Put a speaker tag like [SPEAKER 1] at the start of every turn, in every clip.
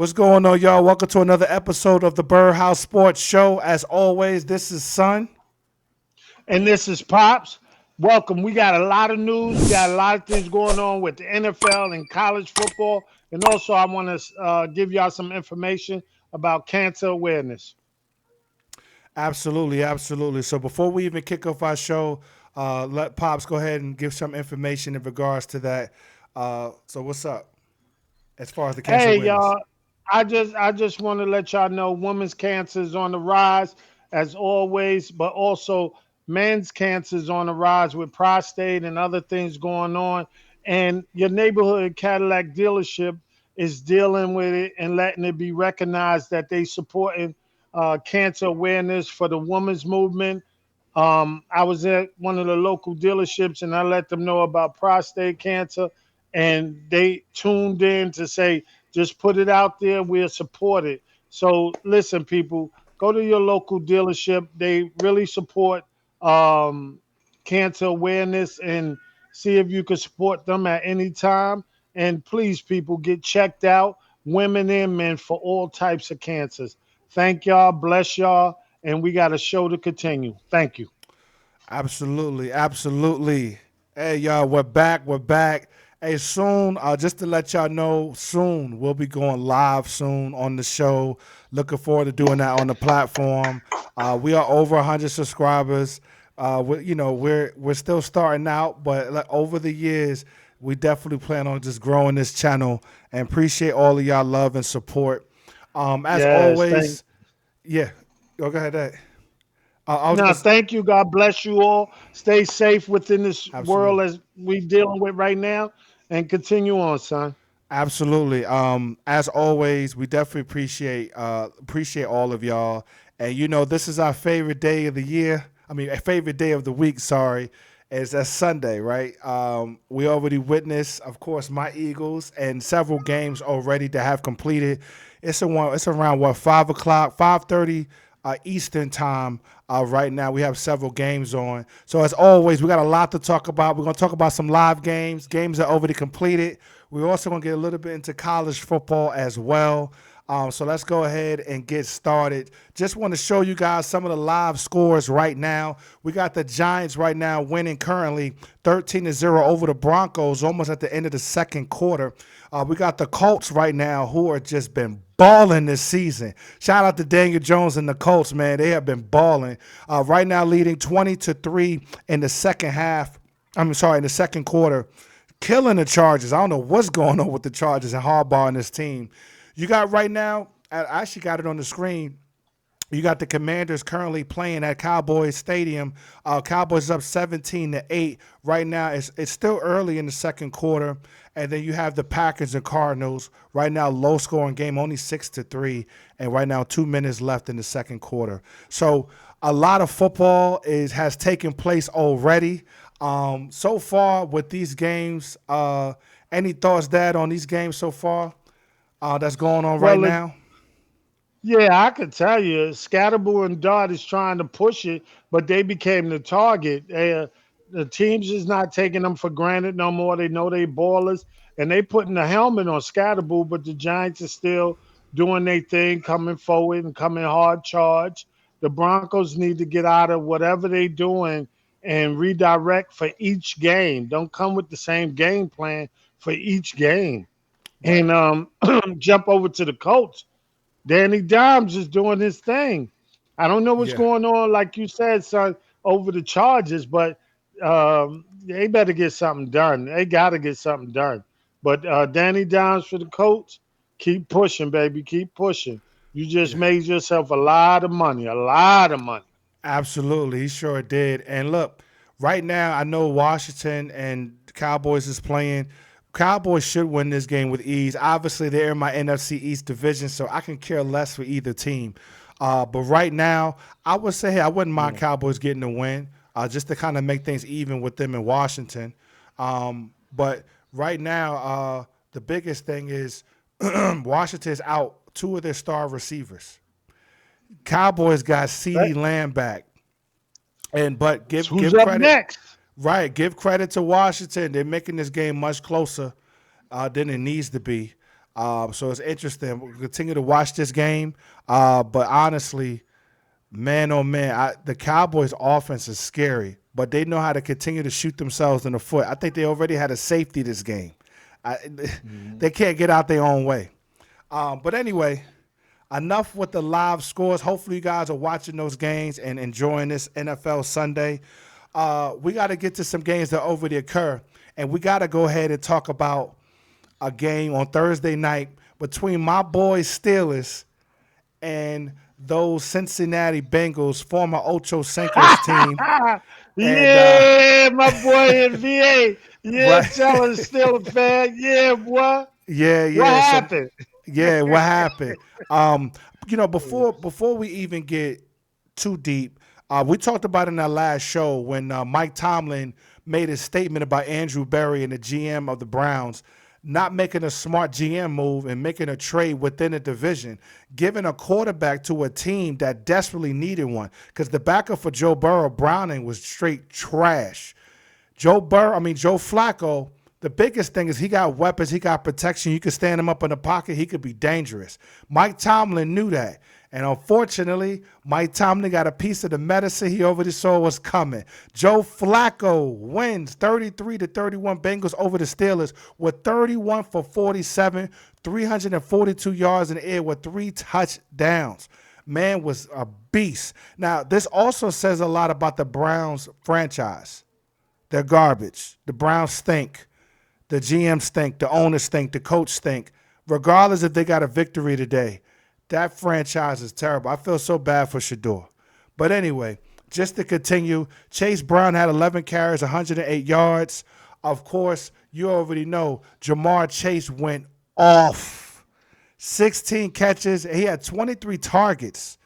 [SPEAKER 1] What's going on, y'all? Welcome to another episode of the Birdhouse Sports Show. As always, this is Sun.
[SPEAKER 2] And this is Pops. Welcome. We got a lot of news. We got a lot of things going on with the NFL and college football. And also, I want to give y'all some information about cancer awareness.
[SPEAKER 1] Absolutely, absolutely. So before we even kick off our show, let Pops go ahead and give some information in regards to that. So what's up as far as the cancer
[SPEAKER 2] Hey,
[SPEAKER 1] awareness?
[SPEAKER 2] y'all. I just want to let y'all know women's cancer is on the rise as always, but also men's cancer is on the rise with prostate and other things going on. And your neighborhood Cadillac dealership is dealing with it and letting it be recognized that they supporting cancer awareness for the women's movement. I was at one of the local dealerships and I let them know about prostate cancer, and they tuned in to say, just put it out there, we'll support it. So, listen, people, go to your local dealership. They really support um, cancer awareness and see if you can support them at any time. And please, people, get checked out, women and men, for all types of cancers. Thank y'all, bless y'all, and we got a show to continue. Thank you.
[SPEAKER 1] Absolutely, absolutely. Hey, y'all, we're back. We're back. Hey, soon, just to let y'all know, soon we'll be going live soon on the show. Looking forward to doing that on the platform. We are over 100 subscribers. We're still starting out, but like, over the years, we definitely plan on just growing this channel and appreciate all of y'all love and support. As
[SPEAKER 2] Yes, thank
[SPEAKER 1] always, yeah. Go ahead. I was
[SPEAKER 2] No,
[SPEAKER 1] gonna
[SPEAKER 2] thank you. God bless you all. Stay safe within this world
[SPEAKER 1] absolutely.
[SPEAKER 2] as we dealing with right now, and continue on, son.
[SPEAKER 1] Absolutely. As always, we definitely appreciate all of y'all. And this is our favorite day of the year. I mean, a favorite day of the week. Sorry, is that Sunday, right? We already witnessed, of course, my Eagles and several games already that have completed. It's around what 5 o'clock, 5:30 Eastern time. Right now, we have several games on. So as always, we got a lot to talk about. We're gonna talk about some live games that are already completed. We're also gonna get a little bit into college football as well. So let's go ahead and get started. Just want to show you guys some of the live scores right now. We got the Giants right now winning currently 13-0 over the Broncos almost at the end of the second quarter. We got the Colts right now who are just been balling this season. Shout out to Daniel Jones and the Colts, man. They have been balling. Right now leading 20-3 in the second half. In the second quarter, killing the Chargers. I don't know what's going on with the Chargers and Harbaugh and this team. You got right now, I actually got it on the screen. You got the Commanders currently playing at Cowboys Stadium. Cowboys up 17-8 right now. It's still early in the second quarter, and then you have the Packers and Cardinals right now. Low scoring game, only 6-3, and right now 2 minutes left in the second quarter. So a lot of football has taken place already. So far with these games, any thoughts, Dad, on these games so far that's going on right
[SPEAKER 2] Well,
[SPEAKER 1] now?
[SPEAKER 2] yeah, I could tell you, Scatterbull and Dart is trying to push it, but they became the target. The teams is not taking them for granted no more. They know they ballers, and they putting the helmet on Scatterbull, but the Giants are still doing their thing, coming forward and coming hard charge. The Broncos need to get out of whatever they doing and redirect for each game. Don't come with the same game plan for each game.
[SPEAKER 1] Right.
[SPEAKER 2] And jump over to the Colts. Danny Dimes is doing his thing. I don't know what's
[SPEAKER 1] Yeah.
[SPEAKER 2] going on, like you said, son, over the charges, but they better get something done. They got to get something done. But Danny Dimes for the Colts, keep pushing, baby. Keep pushing. You just
[SPEAKER 1] Yeah.
[SPEAKER 2] made yourself a lot of money, a lot of money.
[SPEAKER 1] Absolutely, he sure did. And look, right now I know Washington and Cowboys is playing. Cowboys should win this game with ease. Obviously, they're in my NFC East division, so I can care less for either team. But right now, I would say, hey, I wouldn't mind
[SPEAKER 2] Yeah.
[SPEAKER 1] Cowboys getting a win, just to kind of make things even with them in Washington. But right now, the biggest thing is Washington is out two of their star receivers. Cowboys got CeeDee
[SPEAKER 2] Right.
[SPEAKER 1] Lamb back. And but
[SPEAKER 2] So
[SPEAKER 1] give
[SPEAKER 2] who's
[SPEAKER 1] give
[SPEAKER 2] up
[SPEAKER 1] credit,
[SPEAKER 2] next?
[SPEAKER 1] right? Give credit to Washington. They're making this game much closer than it needs to be. So it's interesting. We'll continue to watch this game. But honestly, man, oh man, the Cowboys' offense is scary, but they know how to continue to shoot themselves in the foot. I think they already had a safety this game. I,
[SPEAKER 2] Mhm.
[SPEAKER 1] they can't get out their own way. But anyway, enough with the live scores. Hopefully, you guys are watching those games and enjoying this NFL Sunday. We got to get to some games that already occur, and we got to go ahead and talk about a game on Thursday night between my boys Steelers and those Cincinnati Bengals, former Ocho Cinco's team. And
[SPEAKER 2] Yeah, my boy in VA. Yeah,
[SPEAKER 1] right,
[SPEAKER 2] tell us still a fan. Yeah, boy.
[SPEAKER 1] yeah,
[SPEAKER 2] What
[SPEAKER 1] yeah. So
[SPEAKER 2] happened?
[SPEAKER 1] yeah, what happened? Um, before we even get too deep, we talked about in our last show when Mike Tomlin made his statement about Andrew Berry and the GM of the Browns not making a smart GM move and making a trade within a division, giving a quarterback to a team that desperately needed one. Because the backup for Joe Burrow, Browning, was straight trash. Joe Flacco, the biggest thing is he got weapons, he got protection. You could stand him up in the pocket, he could be dangerous. Mike Tomlin knew that. And unfortunately, Mike Tomlin got a piece of the medicine he already saw was coming. Joe Flacco wins 33-31 Bengals over the Steelers with 31 for 47, 342 yards in the air with 3 touchdowns. Man was a beast. Now, this also says a lot about the Browns franchise. They're garbage. The Browns stink. The GM stink. The owners stink. The coach stink. Regardless if they got a victory today, that franchise is terrible. I feel so bad for Shador. But anyway, just to continue, Chase Brown had 11 carries, 108 yards. Of course, you already know Jamar Chase went off. 16 catches. He had 23 targets.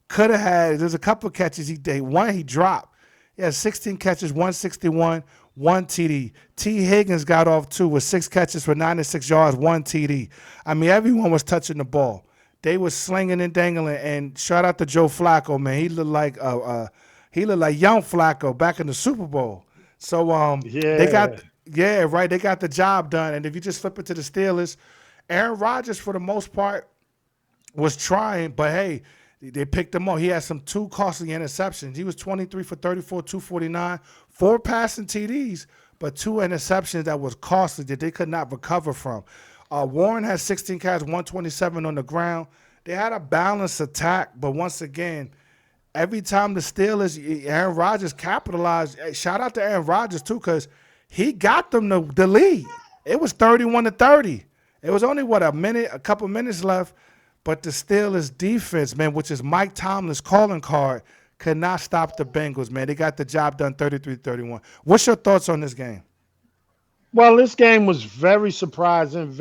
[SPEAKER 1] Could have had, there's a couple of catches one he dropped. He had 16 catches, 161, one TD. T. Higgins got off too with 6 catches for 96 yards, one TD. I mean, everyone was touching the ball. They was slinging and dangling. And shout out to Joe Flacco, man. He looked like young Flacco back in the Super Bowl. So they
[SPEAKER 2] Yeah.
[SPEAKER 1] got right. They got the job done. And if you just flip it to the Steelers, Aaron Rodgers for the most part was trying, but hey, they picked him up. He had some two costly interceptions. He was 23 for 34, 249, four passing TDs, but two interceptions that was costly that they could not recover from. Warren had 16 carries, 127 on the ground. They had a balanced attack, but once again, every time the Steelers, Aaron Rodgers capitalized. Shout out to Aaron Rodgers too, because he got them the lead. It was 31-30. It was only a couple minutes left, but the Steelers defense, man, which is Mike Tomlin's calling card, could not stop the Bengals, man. They got the job done 33-31. What's your thoughts on this game?
[SPEAKER 2] Well, this game was very surprising,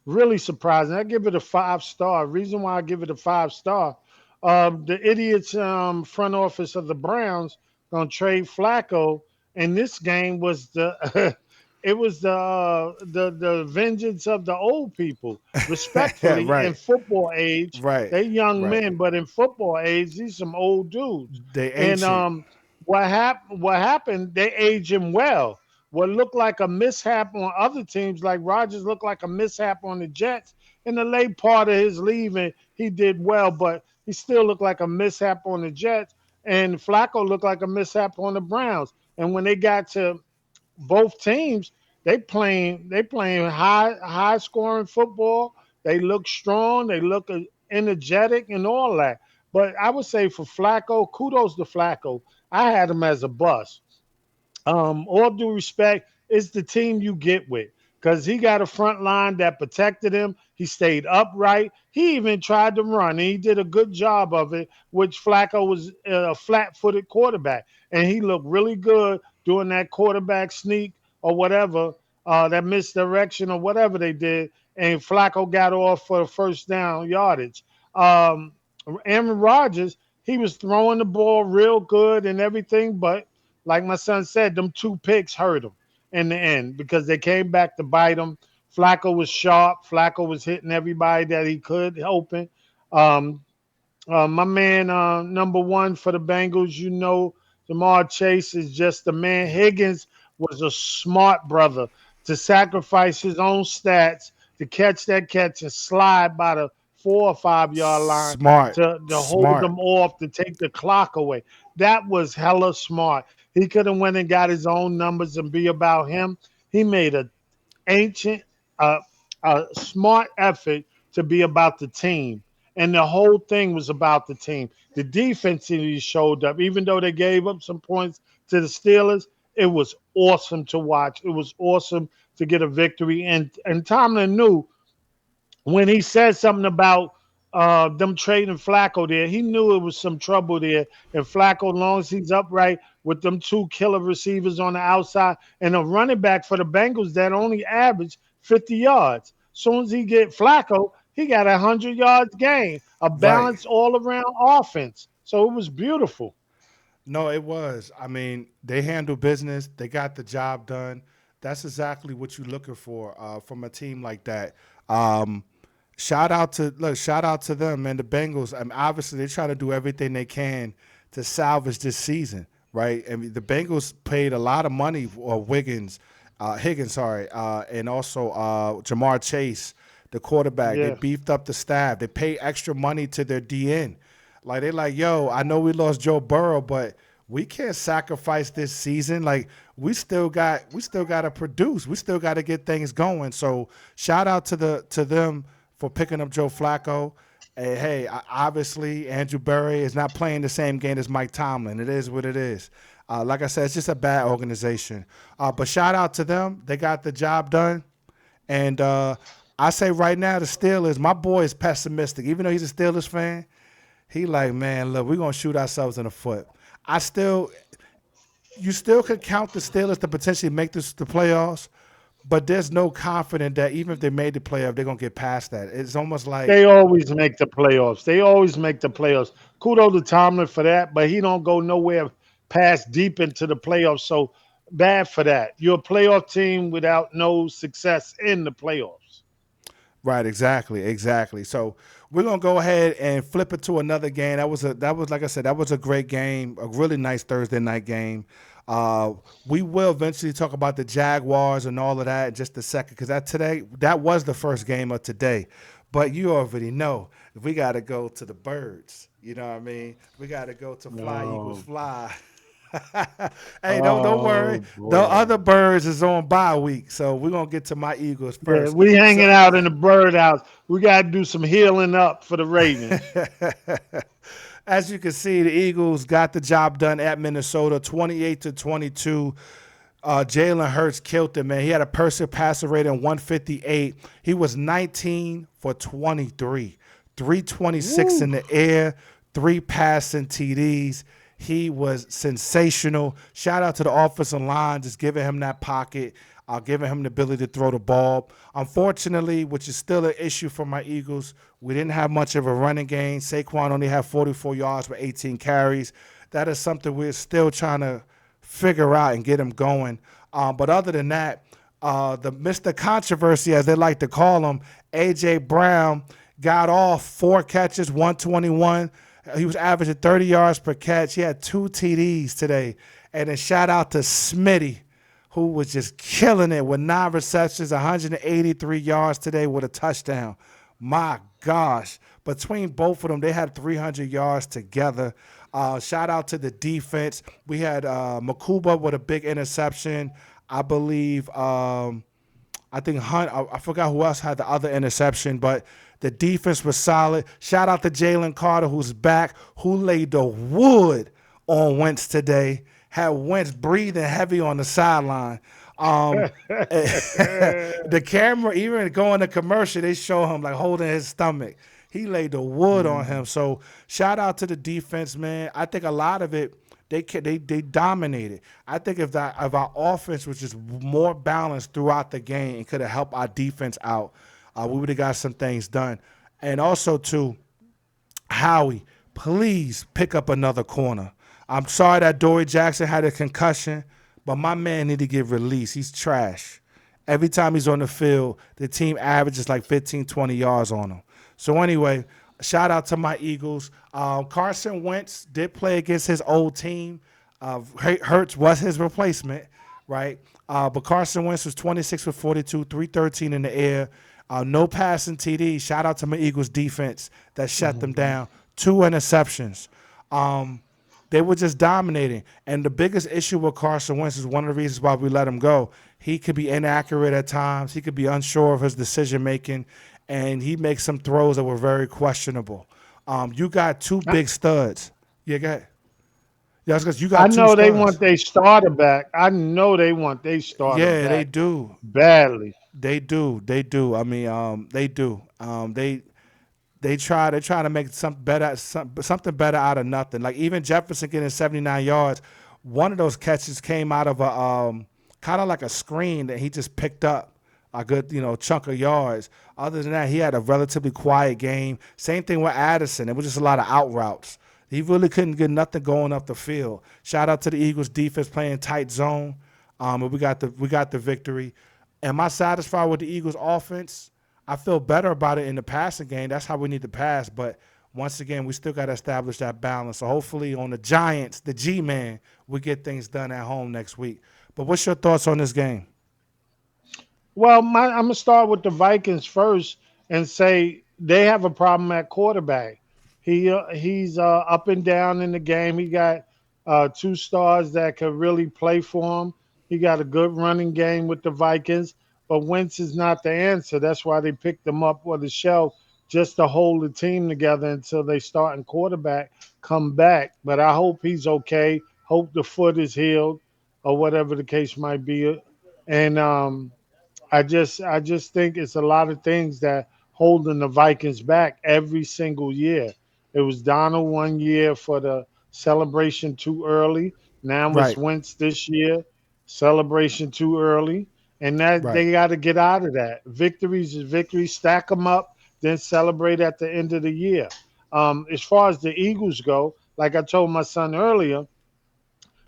[SPEAKER 2] really surprising. I give it a 5 star. Reason why I give it a 5 star, the idiots front office of the Browns gonna trade Flacco, and this game was the it was the vengeance of the old people. Respectfully, in
[SPEAKER 1] Right,
[SPEAKER 2] football age,
[SPEAKER 1] right,
[SPEAKER 2] they young
[SPEAKER 1] right.
[SPEAKER 2] men, but in football age, these some old dudes.
[SPEAKER 1] They
[SPEAKER 2] And
[SPEAKER 1] ancient.
[SPEAKER 2] what happened? What happened? They age him well. What looked like a mishap on other teams, like Rodgers looked like a mishap on the Jets. In the late part of his leaving, he did well, but he still looked like a mishap on the Jets. And Flacco looked like a mishap on the Browns. And when they got to both teams, they playing high scoring football. They look strong. They look energetic and all that. But I would say for Flacco, kudos to Flacco. I had him as a bust. All due respect, it's the team you get with because he got a front line that protected him. He stayed upright. He even tried to run, and he did a good job of it, which Flacco was a flat footed quarterback. And he looked really good doing that quarterback sneak or whatever, that misdirection or whatever they did. And Flacco got off for the first down yardage. Um, Aaron Rodgers, he was throwing the ball real good and everything, but like my son said, them 2 picks hurt him in the end because they came back to bite him. Flacco was sharp. Flacco was hitting everybody that he could, open. Um, my man, number one for the Bengals, Jamar Chase is just the man. Higgins was a smart brother to sacrifice his own stats to catch that catch and slide by the 4 or 5 yard line
[SPEAKER 1] Smart,
[SPEAKER 2] to hold
[SPEAKER 1] smart.
[SPEAKER 2] them off to take the clock away. That was hella smart. He could have went and got his own numbers and be about him. He made a ancient, uh, a smart effort to be about the team. And the whole thing was about the team. The defense showed up, even though they gave up some points to the Steelers. It was awesome to watch. It was awesome to get a victory. And Tomlin knew when he said something about them trading Flacco there, he knew it was some trouble there. And Flacco, long as he's upright with them two killer receivers on the outside and a running back for the Bengals that only averaged 50 yards. Soon as he get Flacco, he got 100 yards gain, a
[SPEAKER 1] Right.
[SPEAKER 2] balanced all around offense. So it was beautiful.
[SPEAKER 1] No, it was. I mean, they handled business. They got the job done. That's exactly what you're looking for from a team like that. Um, shout out to them and the Bengals. I mean, obviously, they try to do everything they can to salvage this season, right? I mean, the Bengals paid a lot of money for Higgins, sorry, and also Jamar Chase, the quarterback. They
[SPEAKER 2] Yeah.
[SPEAKER 1] beefed up the staff. They paid extra money to their DN. Like they like, yo, I know we lost Joe Burrow, but we can't sacrifice this season. Like we still got to produce. We still got to get things going. So shout out to them for picking up Joe Flacco. And hey, obviously Andrew Berry is not playing the same game as Mike Tomlin. It is what it is. Like I said, it's just a bad organization. But shout out to them. They got the job done. And I say right now, the Steelers, my boy is pessimistic. Even though he's a Steelers fan, he like, man, look, we're gonna shoot ourselves in the foot. I still, you still could count the Steelers to potentially make the playoffs, but there's no confidence that even if they made the playoff, they're gonna get past that. It's almost like
[SPEAKER 2] They always make the playoffs. They always make the playoffs. Kudos to Tomlin for that, but he don't go nowhere past deep into the playoffs. So bad for that. You're a playoff team without no success in the playoffs.
[SPEAKER 1] right, exactly, exactly. So we're gonna go ahead and flip it to another game. That was like I said, that was a great game, a really nice Thursday night game. Uh, we will eventually talk about the Jaguars and all of that in just a second because that was the first game of today. But you already know we got to go to the birds. You know what I mean? We got to go to Fly Eagles
[SPEAKER 2] Oh,
[SPEAKER 1] Fly. Hey, don't worry.
[SPEAKER 2] oh
[SPEAKER 1] The
[SPEAKER 2] boy.
[SPEAKER 1] other birds is on bye week, so we're gonna get to my Eagles
[SPEAKER 2] Yeah,
[SPEAKER 1] first.
[SPEAKER 2] we
[SPEAKER 1] So
[SPEAKER 2] hanging out in the birdhouse. We got to do some healing up for the Ravens.
[SPEAKER 1] as you can see, the Eagles got the job done at Minnesota, 28-22. Jalen Hurts killed him, man. He had a passer rating of 158. He was 19 for 23, 326
[SPEAKER 2] Woo.
[SPEAKER 1] in the air, three passing TDs. He was sensational. Shout out to the offensive line, just giving him that pocket, giving him the ability to throw the ball. Unfortunately, which is still an issue for my Eagles, we didn't have much of a running game. Saquon only had 44 yards with 18 carries. That is something we're still trying to figure out and get him going. But other than that, the Mr. Controversy, as they like to call him, A.J. Brown, got off 4 catches, 121. He was averaging 30 yards per catch. He had 2 TDs today. And then shout out to Smitty, who was just killing it with 9 receptions, 183 yards today with a touchdown. My gosh. Between both of them, they had 300 yards together. Shout out to the defense. We had Makuba with a big interception. I believe I think Hunt, I forgot who else had the other interception, but the defense was solid. Shout out to Jalen Carter, who's back, who laid the wood on Wentz today, had Wentz breathing heavy on the sideline. The camera, even going to commercial, they show him like holding his stomach. He laid the wood on him.
[SPEAKER 2] Mm.
[SPEAKER 1] So shout out to the defense, man. I think a lot of it they dominated. I think if our offense was just more balanced throughout the game and could have helped our defense out, we would have got some things done. And also too, Howie, please pick up another corner. I'm sorry that Dory Jackson had a concussion, but my man need to get released. He's trash. Every time he's on the field, the team averages like 15, 20 yards on him. So anyway, shout out to my Eagles. Carson Wentz did play against his old team. Hurts was his replacement, right? But Carson Wentz was 26 for 42, 313 in the air. No passing TD. Shout out to my Eagles defense that shut them down. 2 interceptions. Um, they were just dominating. And the biggest issue with Carson Wentz is one of the reasons why we let him go. He could be inaccurate at times. He could be unsure of his decision making, and he makes some throws that were very questionable. You got two
[SPEAKER 2] I,
[SPEAKER 1] big studs. Yeah, go ahead. Yeah, because you
[SPEAKER 2] I
[SPEAKER 1] got two
[SPEAKER 2] know they want
[SPEAKER 1] studs.
[SPEAKER 2] their starter back. I know they want their starter
[SPEAKER 1] Yeah, they
[SPEAKER 2] back
[SPEAKER 1] do.
[SPEAKER 2] badly.
[SPEAKER 1] They do. They do. I mean, they do. They try to make something better out of nothing. Like even Jefferson getting 79 yards, one of those catches came out of a kind of like a screen that he just picked up a good chunk of yards. Other than that, he had a relatively quiet game. Same thing with Addison. It was just a lot of out routes. He really couldn't get nothing going up the field. Shout out to the Eagles defense playing tight zone. And we got the victory. Am I satisfied with the Eagles offense? I feel better about it in the passing game. That's how we need to pass. But once again, we still got to establish that balance. So hopefully on the Giants, the G-Man, we get things done at home next week. But what's your thoughts on this game?
[SPEAKER 2] Well, I'm gonna start with the Vikings first and say they have a problem at quarterback. He's up and down in the game. He got two stars that could really play for him. He got a good running game with the Vikings, but Wentz is not the answer. That's why they picked him up on the shelf just to hold the team together until they starting quarterback come back. But I hope he's okay. Hope the foot is healed or whatever the case might be. And I just think it's a lot of things that holding the Vikings back every single year. It was Donald one year for the celebration too early. Now it's
[SPEAKER 1] Right,
[SPEAKER 2] Wentz this year, celebration too early, and that
[SPEAKER 1] right.
[SPEAKER 2] they got to get out of that. Victories is victories. Stack them up, then celebrate at the end of the year. As far as the Eagles go, like I told my son earlier,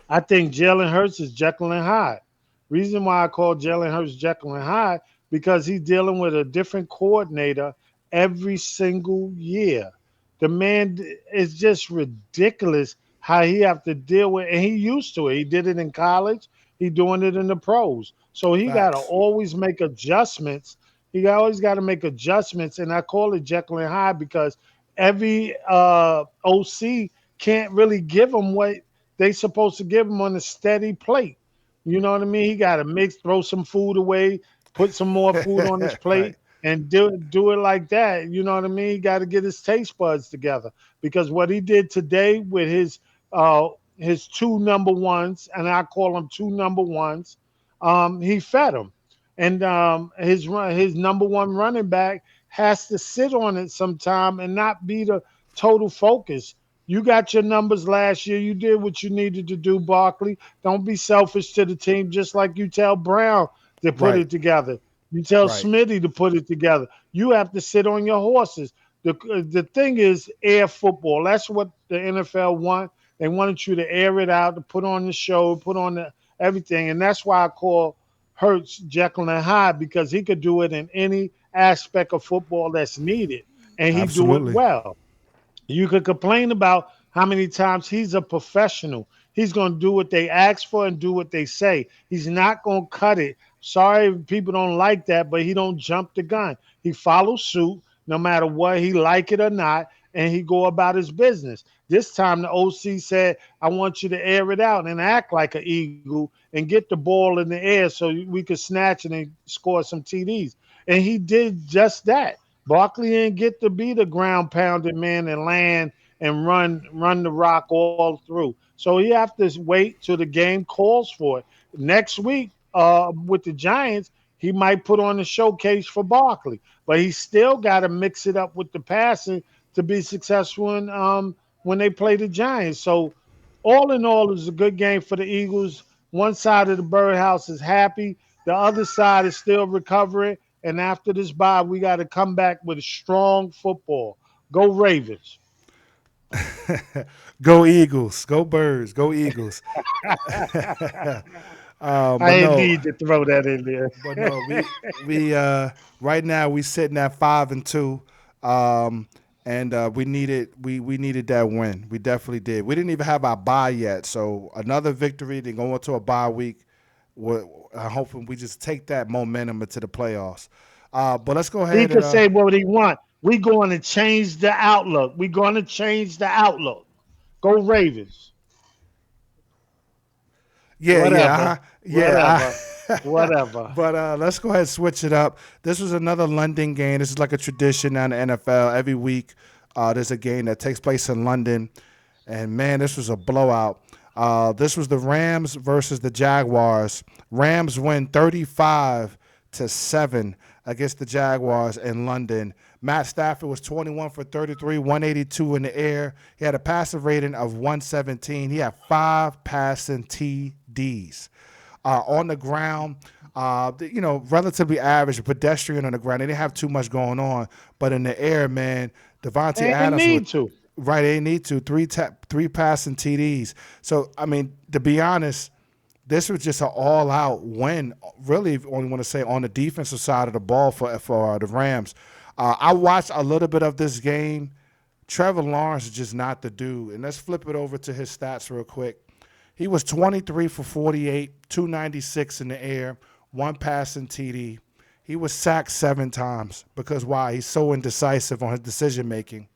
[SPEAKER 2] I think Jalen Hurts is Jekyll and Hyde. Reason why I call Jalen Hurts Jekyll and Hyde because he's dealing with a different coordinator every single year. The man is just ridiculous how he have to deal with, and he used to it. He did it in college. He doing it in the pros. So he got to
[SPEAKER 1] Facts.
[SPEAKER 2] always make adjustments. He always got to make adjustments, and I call it Jekyll and Hyde because every OC can't really give him what they supposed to give him on a steady plate. You know what I mean? He got to mix, throw some food away, put some more food on his
[SPEAKER 1] Right,
[SPEAKER 2] plate, and do it like that. You know what I mean? He got to get his taste buds together because what he did today with uh his two number ones, and I call them two number ones, he fed them, and his number one running back has to sit on it sometime and not be the total focus. You got your numbers last year. You did what you needed to do, Barkley. Don't be selfish to the team, just like you tell Brown to put
[SPEAKER 1] right,
[SPEAKER 2] it together. You tell
[SPEAKER 1] right.
[SPEAKER 2] Smitty to put it together. You have to sit on your horses. The thing is air football. That's what the NFL want. They wanted you to air it out, to put on the show, put on everything. And that's why I call Hurts Jekyll and Hyde because he could do it in any aspect of football that's needed. And he do it
[SPEAKER 1] Absolutely.
[SPEAKER 2] well. You could complain about how many times he's a professional. He's going to do what they ask for and do what they say. He's not going to cut it. Sorry if people don't like that, but he don't jump the gun. He follows suit no matter what, he like it or not, and he go about his business. This time the OC said, I want you to air it out and act like an eagle and get the ball in the air so we could snatch it and score some TDs. And he did just that. Barkley didn't get to be the ground pounding man and land and run the rock all through. So he have to wait till the game calls for it. Next week, with the Giants, he might put on a showcase for Barkley, but he still got to mix it up with the passing to be successful when they play the Giants. So all in all, it was a good game for the Eagles. One side of the Birdhouse is happy, the other side is still recovering. And after this bye, we got to come back with strong football. Go Ravens.
[SPEAKER 1] Go Eagles. Go Birds. Go Eagles.
[SPEAKER 2] I
[SPEAKER 1] But
[SPEAKER 2] didn't
[SPEAKER 1] no,
[SPEAKER 2] need to throw that in there.
[SPEAKER 1] but no, we right now we sitting at 5-2, um, and we needed that win. We definitely did. We didn't even have our bye yet, so another victory. Then go into a bye week. I'm hoping we just take that momentum into the playoffs. But let's go
[SPEAKER 2] He
[SPEAKER 1] ahead and
[SPEAKER 2] could say what he want. We going to change the outlook. We going to change the outlook. Go Ravens.
[SPEAKER 1] yeah,
[SPEAKER 2] Whatever.
[SPEAKER 1] yeah, yeah.
[SPEAKER 2] Whatever. Whatever.
[SPEAKER 1] But let's go ahead and switch it up. This was another London game. This is like a tradition on the NFL. Every week, there's a game that takes place in London, and man, this was a blowout. This was the Rams versus the Jaguars. Rams win 35-7 against the Jaguars in London. Matt Stafford was 21 for 33, 182 in the air. He had a passer rating of 117. He had 5 passing TDs. On the ground, relatively average, pedestrian on the ground. They didn't have too much going on, but in the air, man, Devontae
[SPEAKER 2] And
[SPEAKER 1] Adams was
[SPEAKER 2] need to.
[SPEAKER 1] right. They need to three passing TDs. So I mean, to be honest, this was just an all-out win. Really, if you only want to say on the defensive side of the ball for the Rams. I watched a little bit of this game. Trevor Lawrence is just not the dude. And let's flip it over to his stats real quick. He was 23 for 48, 296 in the air, 1 passing TD. He was sacked 7 times because why? He's so indecisive on his decision making.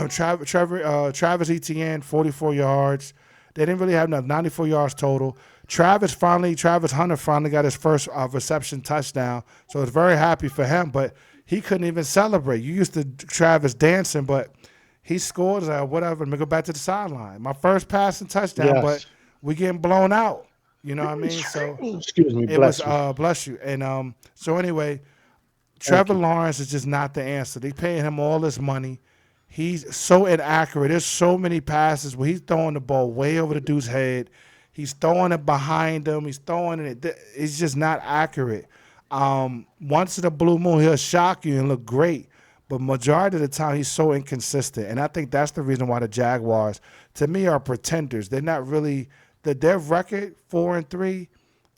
[SPEAKER 1] Travis Etienne, 44 yards. They didn't really have enough, 94 yards total. Travis Hunter finally got his first reception touchdown, so I was very happy for him, but he couldn't even celebrate. You used to Travis dancing, but he scored, whatever, let me go back to the sideline. My first passing touchdown, but
[SPEAKER 2] Yes.
[SPEAKER 1] we getting blown out. You know what I mean? So
[SPEAKER 2] Excuse me.
[SPEAKER 1] it was,
[SPEAKER 2] Bless me.
[SPEAKER 1] bless you. And so anyway,
[SPEAKER 2] Thank
[SPEAKER 1] Trevor
[SPEAKER 2] you.
[SPEAKER 1] Lawrence is just not the answer. They paying him all this money. He's so inaccurate. There's so many passes where he's throwing the ball way over the dude's head. He's throwing it behind him. He's throwing it. It's just not accurate. Once in a blue moon, he'll shock you and look great. But majority of the time, he's so inconsistent. And I think that's the reason why the Jaguars, to me, are pretenders. They're not really their record 4-3.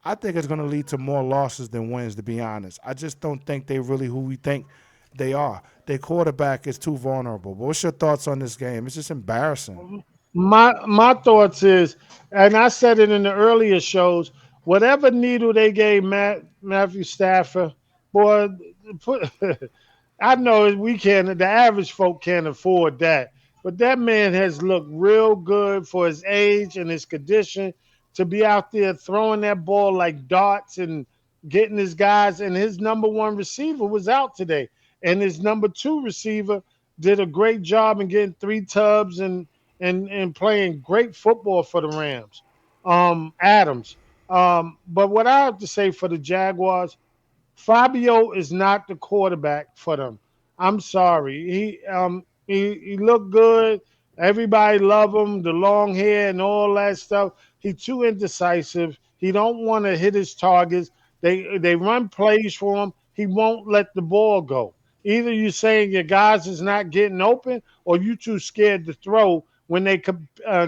[SPEAKER 1] I think it's going to lead to more losses than wins, to be honest. I just don't think they really who we think they are. Their quarterback is too vulnerable. But what's your thoughts on this game? It's just embarrassing.
[SPEAKER 2] My thoughts is, and I said it in the earlier shows, whatever needle they gave Matthew Stafford, boy, put I know we can the average folk can't afford that. But that man has looked real good for his age and his condition to be out there throwing that ball like darts and getting his guys. And his number one receiver was out today. And his number two receiver did a great job in getting 3 tubs and playing great football for the Rams. Adams. But what I have to say for the Jaguars, Fabio is not the quarterback for them. I'm sorry. He looked good. Everybody love him, the long hair and all that stuff. He too indecisive. He don't want to hit his targets. They run plays for him. He won't let the ball go. Either you saying your guys is not getting open, or you too scared to throw when they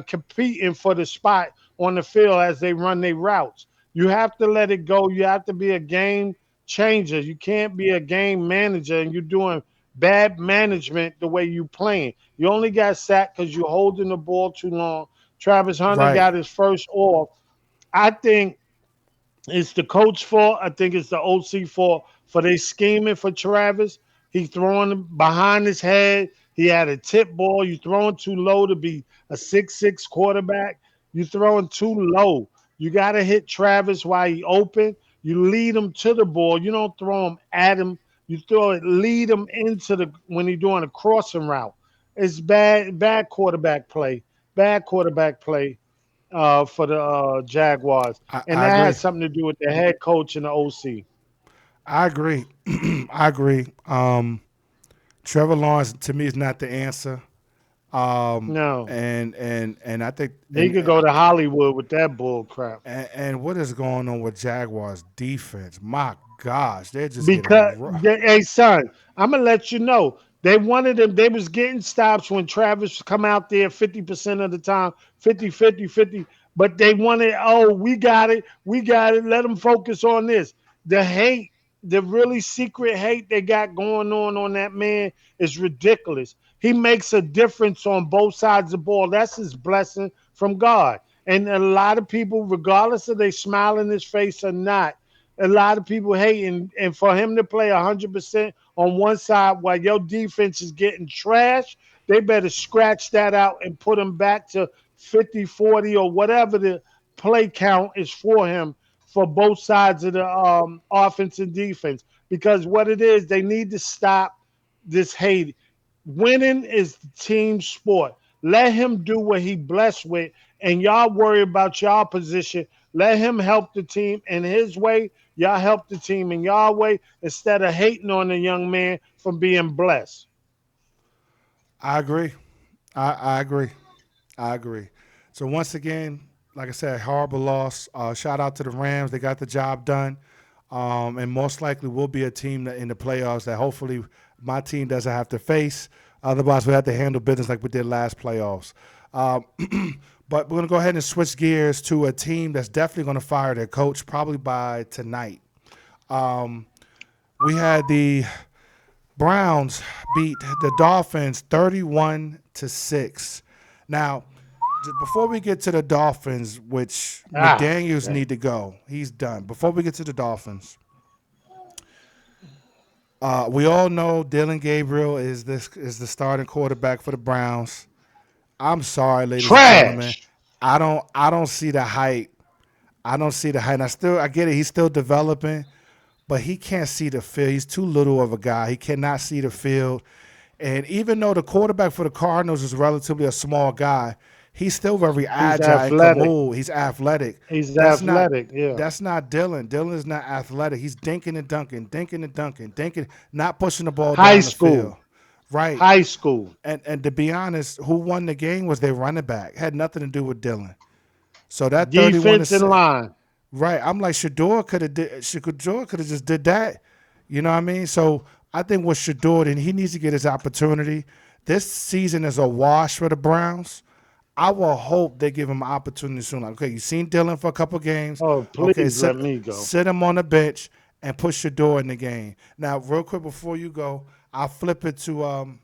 [SPEAKER 2] competing for the spot on the field as they run their routes. You have to let it go. You have to be a game changer. You can't be a game manager and you're doing bad management the way you playing. You only got sacked because you're holding the ball too long. Travis Hunter
[SPEAKER 1] Right.
[SPEAKER 2] got his first off. I think it's the coach fault. I think it's the OC fault for they scheming for Travis. He throwing behind his head. He had a tip ball. You throwing too low to be a 6'6" quarterback. You throwing too low. You got to hit Travis while he open. You lead him to the ball. You don't throw him at him. You throw it, lead him into the when he's doing a crossing route. It's bad quarterback play. Bad quarterback play for the Jaguars, and
[SPEAKER 1] I
[SPEAKER 2] that
[SPEAKER 1] agree.
[SPEAKER 2] has something to do with the head coach and the OC.
[SPEAKER 1] I agree. I agree. Trevor Lawrence to me is not the answer.
[SPEAKER 2] No,
[SPEAKER 1] And I think
[SPEAKER 2] he could go to Hollywood with that bull crap.
[SPEAKER 1] and what is going on with Jaguars defense? My gosh, they're just
[SPEAKER 2] Because
[SPEAKER 1] getting
[SPEAKER 2] hey son, I'm gonna let you know. They wanted them, they was getting stops when Travis come out there 50% of the time, 50, 50, 50. But they wanted, oh, we got it. Let them focus on this. The hate, the really secret hate they got going on that man is ridiculous. He makes a difference on both sides of the ball. That's his blessing from God. And a lot of people, regardless of they smile in his face or not, A lot of people hating, and for him to play 100% on one side while your defense is getting trashed, they better scratch that out and put him back to 50, 40, or whatever the play count is for him for both sides of the offense and defense. Because what it is, they need to stop this hate. Winning is the team sport. Let him do what he blessed with, and y'all worry about y'all position. Let him help the team in his way. Y'all help the team in y'all way instead of hating on the young man from being blessed.
[SPEAKER 1] I agree. I agree. I agree. So once again, like I said, horrible loss. Shout out to the Rams. They got the job done, and most likely will be a team that in the playoffs that hopefully my team doesn't have to face. Otherwise, we have to handle business like we did last playoffs. Um, but we're gonna go ahead and switch gears to a team that's definitely gonna fire their coach probably by tonight. Um, we had the Browns beat the Dolphins 31-6. Now, before we get to the Dolphins, which
[SPEAKER 2] Ah,
[SPEAKER 1] McDaniels
[SPEAKER 2] dang.
[SPEAKER 1] need to go, he's done. Before we get to the Dolphins, we all know Dylan Gabriel is the starting quarterback for the Browns. I'm sorry, ladies and gentlemen,
[SPEAKER 2] Trash.
[SPEAKER 1] I don't see the hype. I don't see the hype. And I get it. He's still developing, but he can't see the field. He's too little of a guy. He cannot see the field. And even though the quarterback for the Cardinals is relatively a small guy, he's still very
[SPEAKER 2] He's
[SPEAKER 1] agile and can
[SPEAKER 2] athletic.
[SPEAKER 1] move. He's athletic.
[SPEAKER 2] He's
[SPEAKER 1] That's not
[SPEAKER 2] athletic. Yeah.
[SPEAKER 1] that's not Dylan. Dylan is not athletic. He's dinking and dunking, dinking and dunking, dinking, not pushing the ball
[SPEAKER 2] High
[SPEAKER 1] down the field.
[SPEAKER 2] school.
[SPEAKER 1] Right.
[SPEAKER 2] High school.
[SPEAKER 1] And to be honest, who won the game was their running back. Had nothing to do with Dylan. So that 31 to
[SPEAKER 2] Defense and
[SPEAKER 1] 6.
[SPEAKER 2] line.
[SPEAKER 1] Right. I'm like Shador could have just did that. You know what I mean? So I think with Shador, and he needs to get his opportunity. This season is a wash for the Browns. I will hope they give him an opportunity soon. Like, okay, you've seen Dylan for a couple games.
[SPEAKER 2] Oh,
[SPEAKER 1] Okay,
[SPEAKER 2] please let me go.
[SPEAKER 1] sit him on the bench and put Shador in the game. Now, real quick before you go, I'll flip it to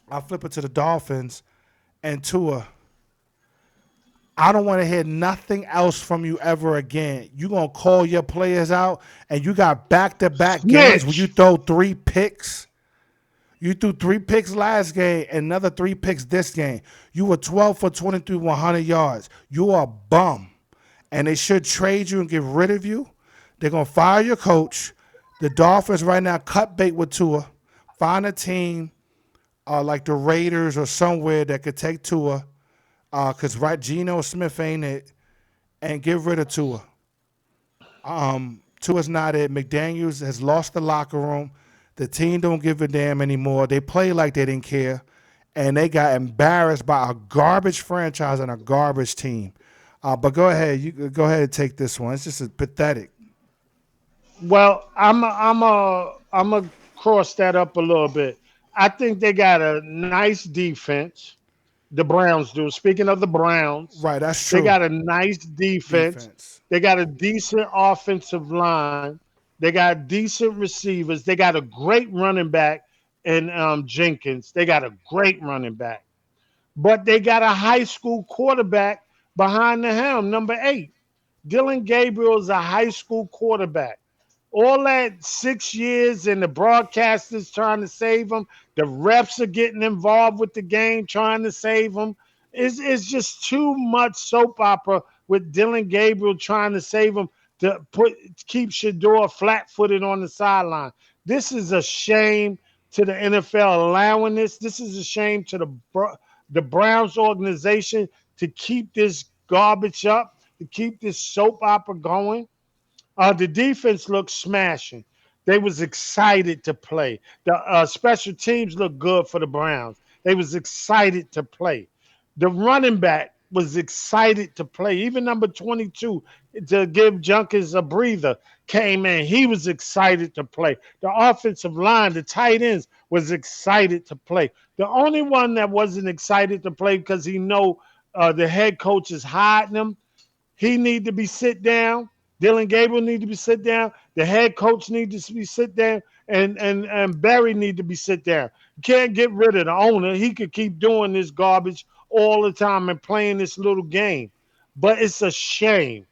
[SPEAKER 1] the Dolphins and Tua. I don't want to hear nothing else from you ever again. You gonna call your players out, and you got back-to-back games where you
[SPEAKER 2] Snitch.
[SPEAKER 1] throw 3 picks. You threw 3 picks last game, and another 3 picks this game. You were 12 for 23, 100 yards. You are a bum, and they should trade you and get rid of you. They're gonna fire your coach. The Dolphins right now cut bait with Tua. Find a team like the Raiders or somewhere that could take Tua, because right Geno Smith ain't it, and get rid of Tua. Tua's not it. McDaniels has lost the locker room. The team don't give a damn anymore. They play like they didn't care, and they got embarrassed by a garbage franchise and a garbage team. But go ahead, you go ahead and take this one. It's just pathetic.
[SPEAKER 2] Well, I'm a cross that up a little bit. I think they got a nice defense. The Browns do. Speaking of the Browns,
[SPEAKER 1] Right, that's
[SPEAKER 2] they
[SPEAKER 1] true.
[SPEAKER 2] got a nice defense.
[SPEAKER 1] Defense.
[SPEAKER 2] They got a decent offensive line. They got decent receivers. They got a great running back in Jenkins. They got a great running back. But they got a high school quarterback behind the helm, number 8. Dylan Gabriel is a high school quarterback. All that 6 years and the broadcasters trying to save him, the refs are getting involved with the game trying to save him. It's just too much soap opera with Dylan Gabriel trying to save him to keep Shador flat footed on the sideline. This is a shame to the NFL allowing this. This is a shame to the Browns organization to keep this garbage up, to keep this soap opera going. The defense looked smashing. They was excited to play. The special teams looked good for the Browns. They was excited to play. The running back was excited to play. Even number 22 to give Junkins a breather came in. He was excited to play. The offensive line, the tight ends was excited to play. The only one that wasn't excited to play because he know the head coach is hiding him. He need to be sit down. Dylan Gabriel need to be sit down. The head coach need to be sit down, and Barry need to be sit down. You can't get rid of the owner. He could keep doing this garbage all the time and playing this little game. But it's a shame.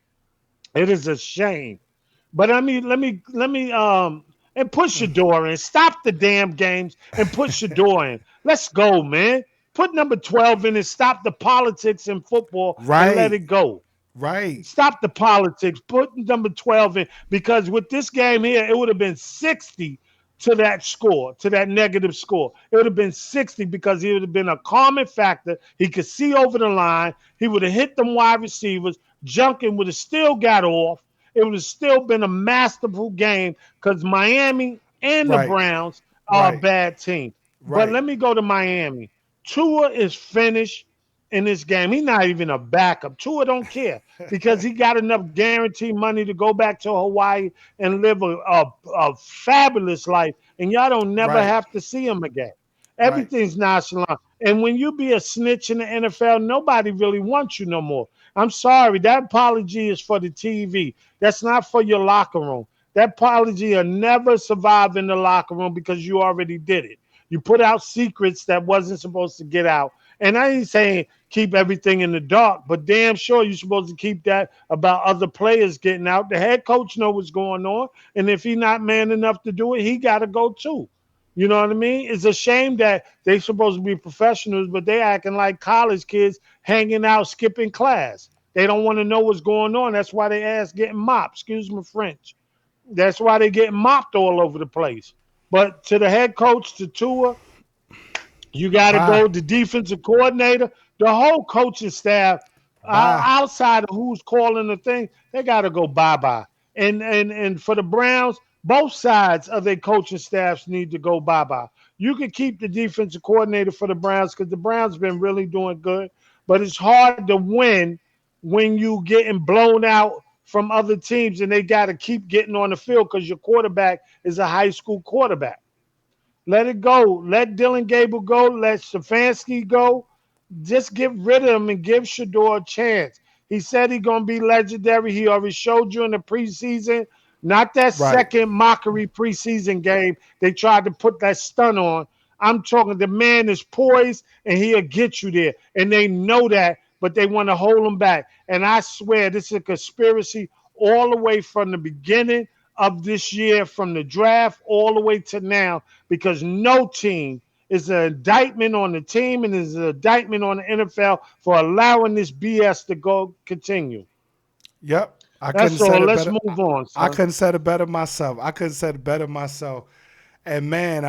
[SPEAKER 2] It is a shame But let me and push your door in. Stop the damn games and push your door in. Let's go, man. Put number 12 in and stop the politics in football and let
[SPEAKER 1] Right.
[SPEAKER 2] it go.
[SPEAKER 1] Right.
[SPEAKER 2] Stop the politics. Put number 12 in because with this game here, it would have been 60 to that score, to that negative score. It would have been 60 because it would have been a calming factor. He could see over the line. He would have hit them wide receivers. Junkin would have still got off. It would have still been a masterful game because Miami and the
[SPEAKER 1] Right.
[SPEAKER 2] Browns are a
[SPEAKER 1] Right.
[SPEAKER 2] bad team. But
[SPEAKER 1] Right.
[SPEAKER 2] let me go to Miami. Tua is finished in this game. He's not even a backup. Tua don't care because he got enough guaranteed money to go back to Hawaii and live a fabulous life. And y'all don't never
[SPEAKER 1] Right.
[SPEAKER 2] have to see him again.
[SPEAKER 1] Right.
[SPEAKER 2] Everything's nonchalant. And when you be a snitch in the NFL, nobody really wants you no more. I'm sorry. That apology is for the TV. That's not for your locker room. That apology will never survive in the locker room because you already did it. You put out secrets that wasn't supposed to get out. And I ain't saying keep everything in the dark, but damn sure you're supposed to keep that about other players getting out. The head coach know what's going on, and if he's not man enough to do it, he got to go too. You know what I mean? It's a shame that they supposed to be professionals, but they acting like college kids hanging out, skipping class. They don't want to know what's going on. That's why they ass getting mopped. Excuse my French. That's why they getting mopped all over the place. But to the head coach, to Tua, you got to
[SPEAKER 1] Bye.
[SPEAKER 2] go. The defensive coordinator, the whole coaching staff,
[SPEAKER 1] Bye.
[SPEAKER 2] outside of who's calling the thing, they got to go bye bye. And for the Browns, both sides of their coaching staffs need to go bye bye. You can keep the defensive coordinator for the Browns because the Browns been really doing good, but it's hard to win when you getting blown out from other teams and they got to keep getting on the field because your quarterback is a high school quarterback. Let it go. Let Dylan Gable go. Let Stefanski go. Just get rid of him and give Shador a chance. He said he's gonna be legendary. He already showed you in the preseason. Not that
[SPEAKER 1] Right.
[SPEAKER 2] second mockery preseason game they tried to put that stun on. I'm talking the man is poised and he'll get you there. And they know that, but they want to hold him back. And I swear this is a conspiracy all the way from the beginning of this year, from the draft all the way to now, because no team is an indictment on the team and is an indictment on the NFL for allowing this BS to go continue.
[SPEAKER 1] Yep. I couldn't
[SPEAKER 2] That's
[SPEAKER 1] said
[SPEAKER 2] all.
[SPEAKER 1] it
[SPEAKER 2] Let's
[SPEAKER 1] better.
[SPEAKER 2] move on,
[SPEAKER 1] I
[SPEAKER 2] son.
[SPEAKER 1] couldn't said it better myself. I couldn't said it better myself. And man,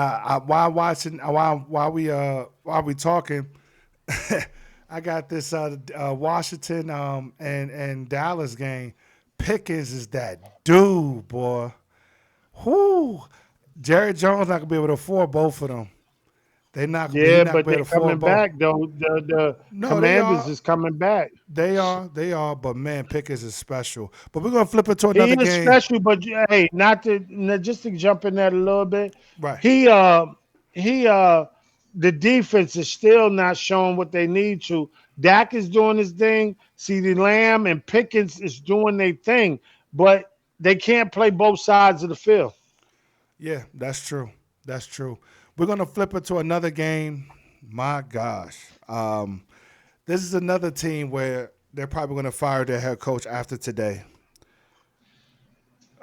[SPEAKER 1] while watching, while we talking, I got this Washington and Dallas game. Pickens is that dude, boy. Whoo, Jared Jones not gonna be able to afford both of them. They not gonna be. He
[SPEAKER 2] Yeah,
[SPEAKER 1] not gonna
[SPEAKER 2] but
[SPEAKER 1] be
[SPEAKER 2] they're
[SPEAKER 1] able to afford
[SPEAKER 2] coming
[SPEAKER 1] both.
[SPEAKER 2] back though. The
[SPEAKER 1] No, they
[SPEAKER 2] Commanders
[SPEAKER 1] are.
[SPEAKER 2] is coming back.
[SPEAKER 1] They are. They are. But man, Pickens is special. But we're gonna flip it to
[SPEAKER 2] He
[SPEAKER 1] another
[SPEAKER 2] is
[SPEAKER 1] game.
[SPEAKER 2] special, but hey, just to jump in that a little bit.
[SPEAKER 1] Right.
[SPEAKER 2] He uh he the defense is still not showing what they need to. Dak is doing his thing. CeeDee Lamb and Pickens is doing their thing, but they can't play both sides of the field.
[SPEAKER 1] Yeah, that's true. That's true. We're gonna flip it to another game. My gosh, this is another team where they're probably gonna fire their head coach after today.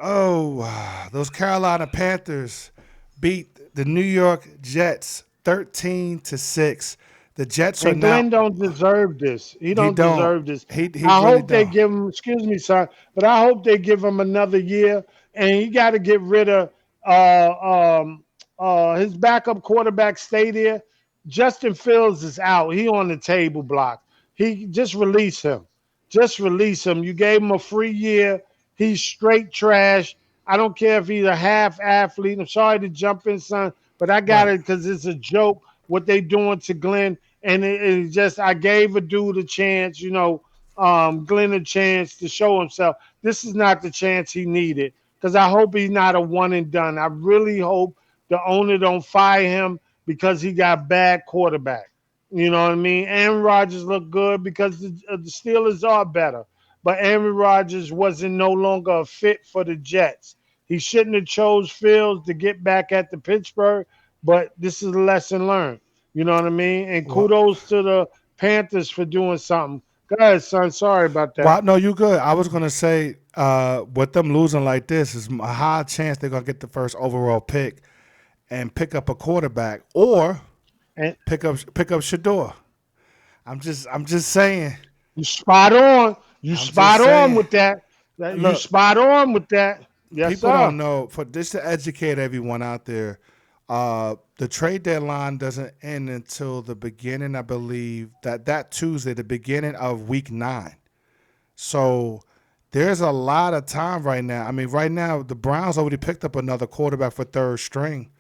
[SPEAKER 1] Oh, those Carolina Panthers beat the New York Jets 13-6. The Jets are
[SPEAKER 2] And
[SPEAKER 1] now.
[SPEAKER 2] Glenn don't deserve this. He
[SPEAKER 1] He
[SPEAKER 2] don't
[SPEAKER 1] don't.
[SPEAKER 2] deserve this.
[SPEAKER 1] He
[SPEAKER 2] I
[SPEAKER 1] really
[SPEAKER 2] hope they
[SPEAKER 1] don't.
[SPEAKER 2] give him, excuse me, son, but I hope they give him another year. And he got to get rid of his backup quarterback. Stay there. Justin Fields is out. He on the table block. He just release him. Just release him. You gave him a free year. He's straight trash. I don't care if he's a half athlete. I'm sorry to jump in, son, but I got
[SPEAKER 1] Right.
[SPEAKER 2] it because it's a joke what they doing to Glenn. And it just I gave a dude a chance, Glenn a chance to show himself. This is not the chance he needed because I hope he's not a one and done. I really hope the owner don't fire him because he got bad quarterback. You know what I mean? Aaron Rodgers looked good because the Steelers are better, but Aaron Rodgers wasn't no longer a fit for the Jets. He shouldn't have chose Fields to get back at the Pittsburgh, but this is a lesson learned. You know what I mean? And
[SPEAKER 1] Well,
[SPEAKER 2] kudos to the Panthers for doing something. Go ahead, son. Sorry about that.
[SPEAKER 1] Well, no, you good. I was gonna say, with them losing like this, is a high chance they're gonna get the first overall pick and pick up a quarterback or
[SPEAKER 2] And
[SPEAKER 1] pick up Shador. I'm just saying.
[SPEAKER 2] you spot on. You
[SPEAKER 1] I'm just
[SPEAKER 2] spot on
[SPEAKER 1] saying.
[SPEAKER 2] with that. You
[SPEAKER 1] Look,
[SPEAKER 2] spot on with that. Yes,
[SPEAKER 1] people
[SPEAKER 2] sir.
[SPEAKER 1] don't know. For just to educate everyone out there, the trade deadline doesn't end until the beginning. I believe that Tuesday, the beginning of week 9. So there's a lot of time right now. I mean, right now the Browns already picked up another quarterback for third string.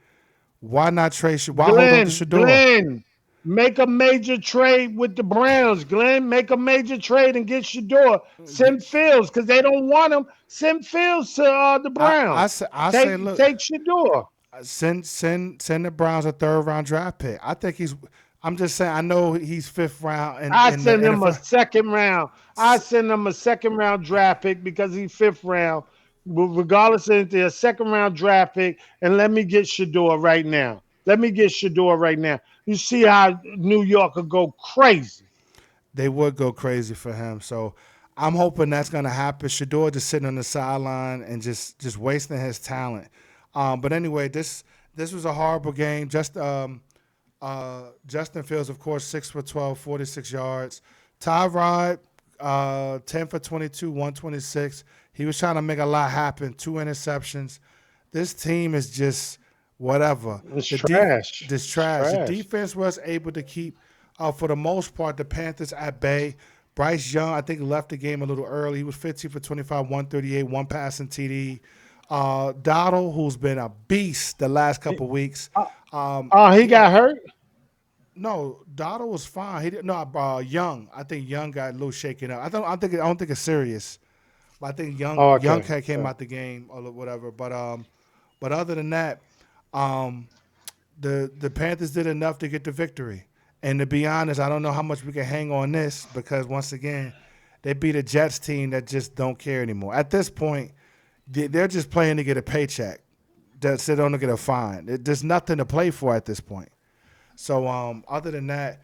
[SPEAKER 1] Why not trade? Why hold on to Shador?
[SPEAKER 2] Glenn, make a major trade with the Browns. Glenn, make a major trade and get Shador. Send Fields because they don't want him. Send Fields to the Browns.
[SPEAKER 1] I say, look,
[SPEAKER 2] Take Shador.
[SPEAKER 1] send the Browns a third round draft pick. I think he's. I'm just saying. I know he's fifth round
[SPEAKER 2] I
[SPEAKER 1] in the
[SPEAKER 2] send him a
[SPEAKER 1] NFL.
[SPEAKER 2] second round. I send him a second round draft pick because he's fifth round. Regardless of anything, a second round draft pick, and let me get Shador right now. Let me get Shador right now. You see how New York will go crazy.
[SPEAKER 1] They would go crazy for him. So I'm hoping that's going to happen. Shador just sitting on the sideline and just wasting his talent. But anyway, this was a horrible game. Justin Fields, of course, 6 for 12, 46 yards. Tyrod, 10 for 22, 126. He was trying to make a lot happen. 2 interceptions. This team is just whatever.
[SPEAKER 2] It's trash.
[SPEAKER 1] This
[SPEAKER 2] It's
[SPEAKER 1] trash. The
[SPEAKER 2] trash.
[SPEAKER 1] defense was able to keep, for the most part, the Panthers at bay. Bryce Young, I think, left the game a little early. He was 15 for 25, 138, one passing TD. Dowdle, who's been a beast the last couple weeks.
[SPEAKER 2] Oh, he
[SPEAKER 1] He had
[SPEAKER 2] got hurt?
[SPEAKER 1] no, Dotto was fine. He didn't. No, Young. I think Young got a little shaken up. I don't think it's serious. But I think
[SPEAKER 2] Oh,
[SPEAKER 1] Young
[SPEAKER 2] okay.
[SPEAKER 1] came out the game or whatever. But other than that, um, the Panthers did enough to get the victory. And to be honest, I don't know how much we can hang on this because once again, they beat a Jets team that just don't care anymore. At this point, they're just playing to get a paycheck. They don't get a fine. There's nothing to play for at this point. So other than that,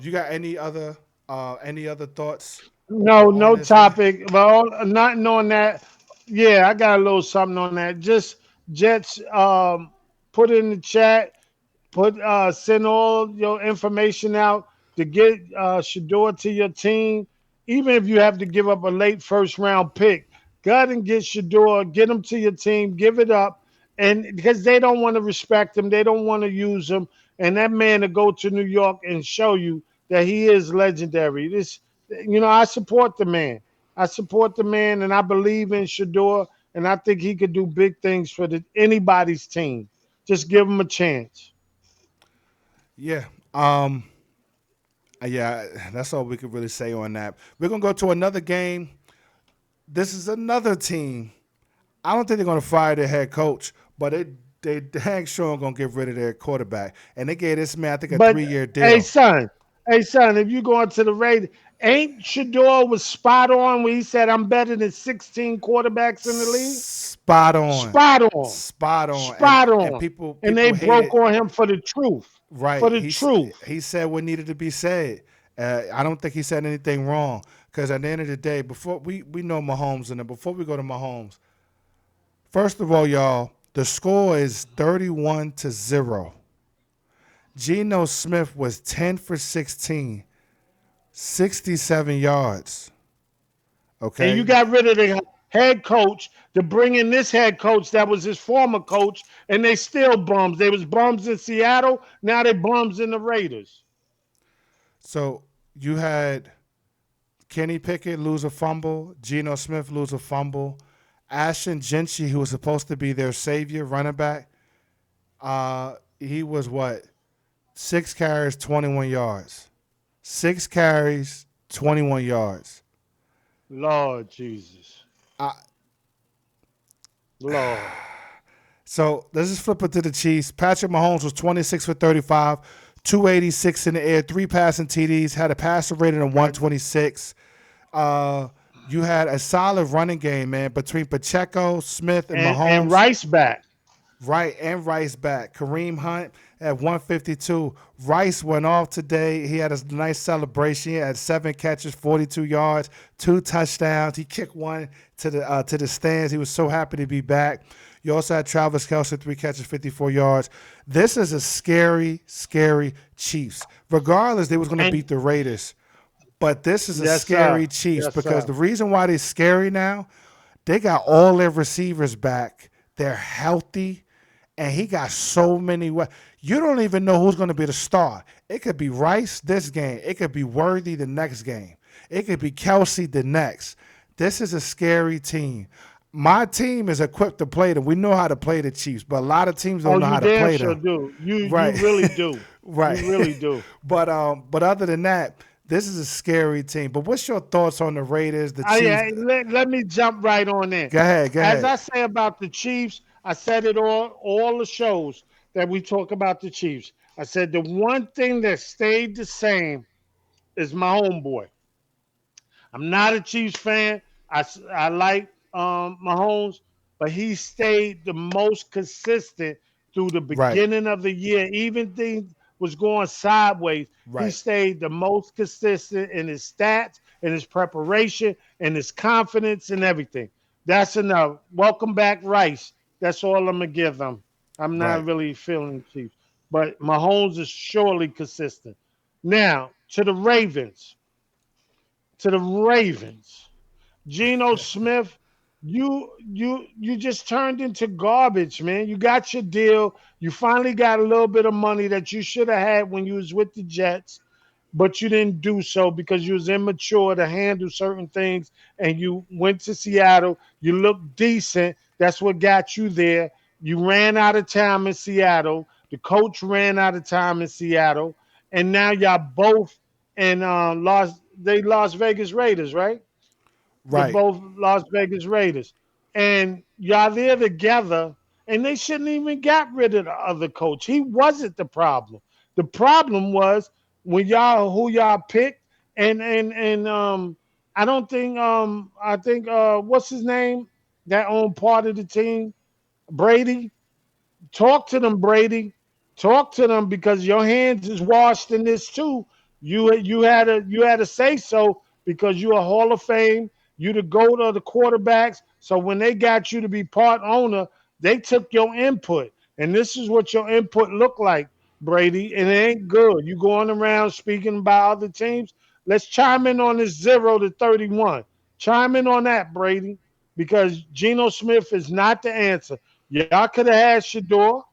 [SPEAKER 1] you got any other thoughts
[SPEAKER 2] No,
[SPEAKER 1] on
[SPEAKER 2] no
[SPEAKER 1] this game?
[SPEAKER 2] topic. Well, not knowing that. Yeah, I got a little something on that. Just Jets, put in the chat. Send all your information out to get Shador to your team. Even if you have to give up a late first round pick, go ahead and get Shador, get him to your team, give it up, and because they don't want to respect him, they don't want to use him, and that man to go to New York and show you that he is legendary. I support the man. I support the man, and I believe in Shador, and I think he could do big things for anybody's team. Just give him a chance.
[SPEAKER 1] Yeah. Yeah, that's all we could really say on that. We're gonna go to another game. This is another team. I don't think they're gonna fire their head coach, but they dang sure gonna get rid of their quarterback. And they gave this man, I think, a
[SPEAKER 2] But
[SPEAKER 1] 3-year
[SPEAKER 2] hey,
[SPEAKER 1] deal.
[SPEAKER 2] son, if you go into the Raiders, ain't Shador was spot on when he said I'm better than 16 quarterbacks in the league?
[SPEAKER 1] Spot on.
[SPEAKER 2] Spot on,
[SPEAKER 1] Spot on. And
[SPEAKER 2] spot
[SPEAKER 1] and
[SPEAKER 2] on.
[SPEAKER 1] people
[SPEAKER 2] And they
[SPEAKER 1] people
[SPEAKER 2] broke
[SPEAKER 1] hated.
[SPEAKER 2] on him for the truth, for
[SPEAKER 1] Right.
[SPEAKER 2] the truth.
[SPEAKER 1] He said what needed to be said. I don't think he said anything wrong because at the end of the day, before we know Mahomes and before we go to Mahomes, first of all, y'all, the score is 31-0. Geno Smith was 10 for 16, 67 yards.
[SPEAKER 2] And you
[SPEAKER 1] Okay,
[SPEAKER 2] got rid of the head coach to bring in this head coach that was his former coach, and they still bums. They was bums in Seattle. Now they bums in the Raiders.
[SPEAKER 1] so you had Kenny Pickett lose a fumble, Geno Smith lose a fumble, Ashton Gentry, who was supposed to be their savior running back, he was what 6 carries, 21 yards. 6 carries, 21 yards.
[SPEAKER 2] Lord Jesus.
[SPEAKER 1] Uh,
[SPEAKER 2] Lord.
[SPEAKER 1] so let's just flip it to the Chiefs. Patrick Mahomes was 26 for 35, 286 in the air, 3 passing TDs, had a passer rating of 126. Uh, you had a solid running game, man, between Pacheco, Smith, and
[SPEAKER 2] And
[SPEAKER 1] Mahomes.
[SPEAKER 2] Rice back.
[SPEAKER 1] Right, and Rice back. Kareem Hunt at 152. Rice went off today. He had a nice celebration. He had 7 catches, 42 yards, 2 touchdowns. He kicked one to the stands. He was so happy to be back. You also had Travis Kelce, 3 catches, 54 yards. This is a scary, scary Chiefs. Regardless, they was going to
[SPEAKER 2] And
[SPEAKER 1] beat the Raiders. But this is a
[SPEAKER 2] yes, sir.
[SPEAKER 1] scary Chiefs
[SPEAKER 2] Yes,
[SPEAKER 1] because
[SPEAKER 2] sir.
[SPEAKER 1] the reason why they're scary now, they got all their receivers back. They're healthy, and he got so many. You don't even know who's going to be the star. It could be Rice this game. It could be Worthy the next game. It could be Kelsey the next. This is a scary team. My team is equipped to play them. We know how to play the Chiefs, but a lot of teams
[SPEAKER 2] Oh,
[SPEAKER 1] don't know
[SPEAKER 2] you
[SPEAKER 1] how to
[SPEAKER 2] damn
[SPEAKER 1] play
[SPEAKER 2] sure
[SPEAKER 1] them.
[SPEAKER 2] do. You
[SPEAKER 1] Right,
[SPEAKER 2] really do.
[SPEAKER 1] right.
[SPEAKER 2] You really do.
[SPEAKER 1] But other than that, this is a scary team. But what's your thoughts on the Raiders, the Chiefs?
[SPEAKER 2] Let me jump right on in.
[SPEAKER 1] Go ahead, go
[SPEAKER 2] As
[SPEAKER 1] ahead.
[SPEAKER 2] I say about the Chiefs, I said it all the shows that we talk about the Chiefs. I said the one thing that stayed the same is my homeboy. I'm not a Chiefs fan. I like Mahomes, but he stayed the most consistent through the
[SPEAKER 1] Right,
[SPEAKER 2] beginning of the year. Even things was going sideways, he
[SPEAKER 1] right,
[SPEAKER 2] stayed the most consistent in his stats, in his preparation, in his confidence, and everything. That's enough. Welcome back, Rice. That's all I'm gonna give him. I'm not
[SPEAKER 1] right.
[SPEAKER 2] really feeling Chiefs, but Mahomes is surely consistent. Now to the Ravens to the Ravens. Geno Smith, you just turned into garbage, man. You got your deal. You finally got a little bit of money that you should have had when you was with the Jets, but you didn't do so because you was immature to handle certain things and you went to Seattle. You looked decent. That's what got you there. You ran out of time in Seattle. The coach ran out of time in Seattle. And now y'all both in Las Vegas Raiders, right? The
[SPEAKER 1] Right.
[SPEAKER 2] both Las Vegas Raiders. And y'all there together, and they shouldn't even got rid of the other coach. He wasn't the problem. The problem was when y'all who y'all picked, and I don't think I think what's his name that owned part of the team, Brady. Talk to them, Brady. Talk to them because your hands is washed in this too. You had a say so because you're a Hall of Fame. You the GOAT of the quarterbacks. So when they got you to be part owner, they took your input. And this is what your input looked like, Brady. And it ain't good. You going around speaking about other teams. Let's chime in on this 0 to 31. Chime in on that, Brady, because Geno Smith is not the answer. Y'all could have had Shador.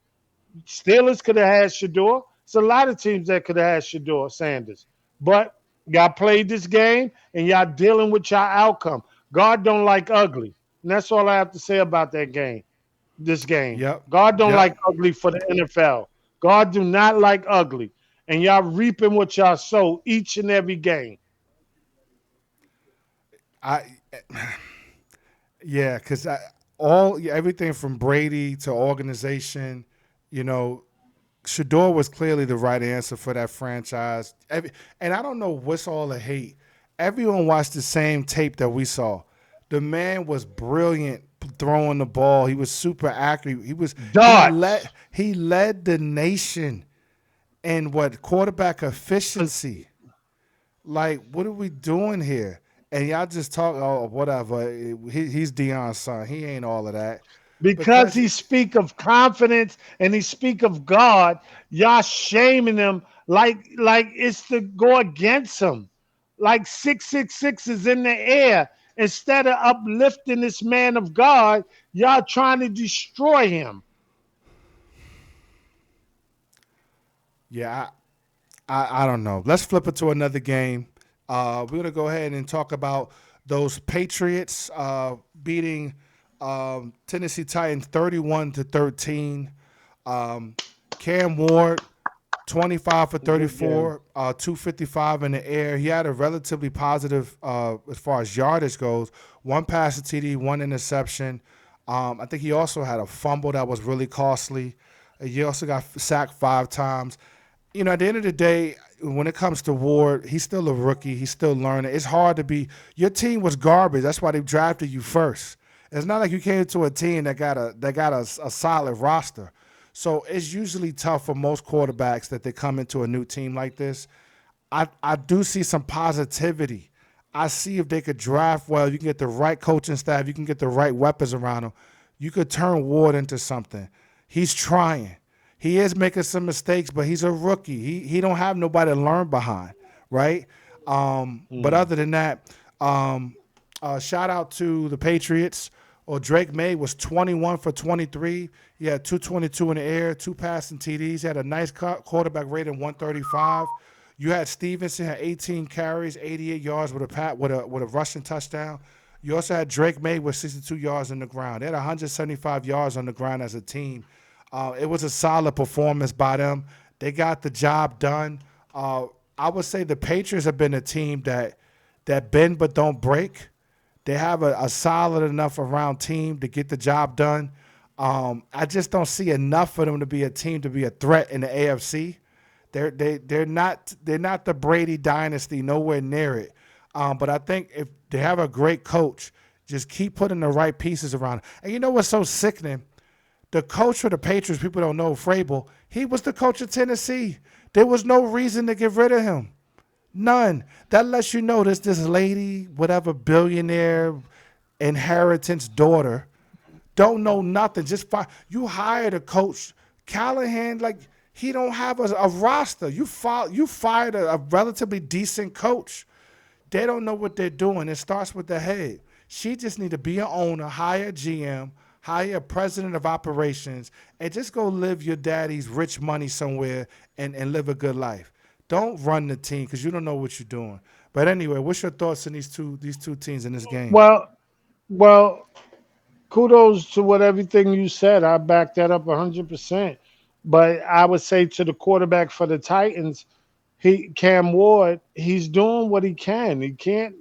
[SPEAKER 2] Steelers could have had Shador. It's a lot of teams that could have had Shador Sanders. But y'all played this game and y'all dealing with y'all outcome. God don't like ugly. And that's all I have to say about that game, this game.
[SPEAKER 1] Yep.
[SPEAKER 2] God don't
[SPEAKER 1] Yep.
[SPEAKER 2] like ugly for the NFL. God do not like ugly. And y'all reaping what y'all sow each and every game.
[SPEAKER 1] I yeah, because all everything from Brady to organization, you know, Shador was clearly the right answer for that franchise. And I don't know what's all the hate. Everyone watched the same tape that we saw. The man was brilliant throwing the ball. He was super accurate.
[SPEAKER 2] Darts.
[SPEAKER 1] He led the nation in what quarterback efficiency. Like, what are we doing here? And y'all just talk, oh, whatever. He's Deion's son. He ain't all of that.
[SPEAKER 2] Because
[SPEAKER 1] Because,
[SPEAKER 2] he speak of confidence and he speak of God, y'all shaming him like it's to go against him. Like 666 is in the air. Instead of uplifting this man of God, y'all trying to destroy him.
[SPEAKER 1] yeah, I don't know. Let's flip it to another game. We're going to go ahead and talk about those Patriots beating Tennessee Titans 31-13. Um, Cam Ward 25 for
[SPEAKER 2] Good game.
[SPEAKER 1] 34, 255 in the air. He had a relatively positive as far as yardage goes. One pass to TD, one interception. I think he also had a fumble that was really costly. He also got sacked 5 times. You know, at the end of the day, when it comes to Ward, he's still a rookie. He's still learning. It's hard to be. Your team was garbage. That's why they drafted you first. It's not like you came to a team that got a solid roster. So it's usually tough for most quarterbacks that they come into a new team like this. I do see some positivity. I see if they could draft well, you can get the right coaching staff, you can get the right weapons around him. You could turn Ward into something. He's trying. He is making some mistakes, but he's a rookie. He don't have nobody to learn behind, right? But
[SPEAKER 2] Mm.
[SPEAKER 1] other than that, um, shout out to the Patriots. Or Drake May was 21 for 23. He had 222 in the air, two passing TDs. He had a nice quarterback rating 135. You had Stevenson had 18 carries, 88 yards with a rushing touchdown. You also had Drake May with 62 yards on the ground. They had 175 yards on the ground as a team. It was a solid performance by them. They got the job done. I would say the Patriots have been a team that bend but don't break. They have a solid enough around team to get the job done. I just don't see enough for them to be a team to be a threat in the AFC. They're not the Brady dynasty, nowhere near it. But I think if they have a great coach, just keep putting the right pieces around. And you know what's so sickening? The coach for the Patriots, people don't know, Vrabel, he was the coach of Tennessee. There was no reason to get rid of him. None. That lets you know this lady, whatever billionaire inheritance daughter, don't know nothing. You hired a coach, Callahan. Like he don't have a roster. You fired a relatively decent coach. They don't know what they're doing. It starts with the head. She just need to be an owner, hire a GM, hire a president of operations, and just go live your daddy's rich money somewhere and live a good life. Don't run the team because you don't know what you're doing. But anyway, what's your thoughts on these two teams in this game?
[SPEAKER 2] Well, well, kudos to what everything you said. I back that up 100%. But I would say to the quarterback for the Titans, he Cam Ward, he's doing what he can. He can't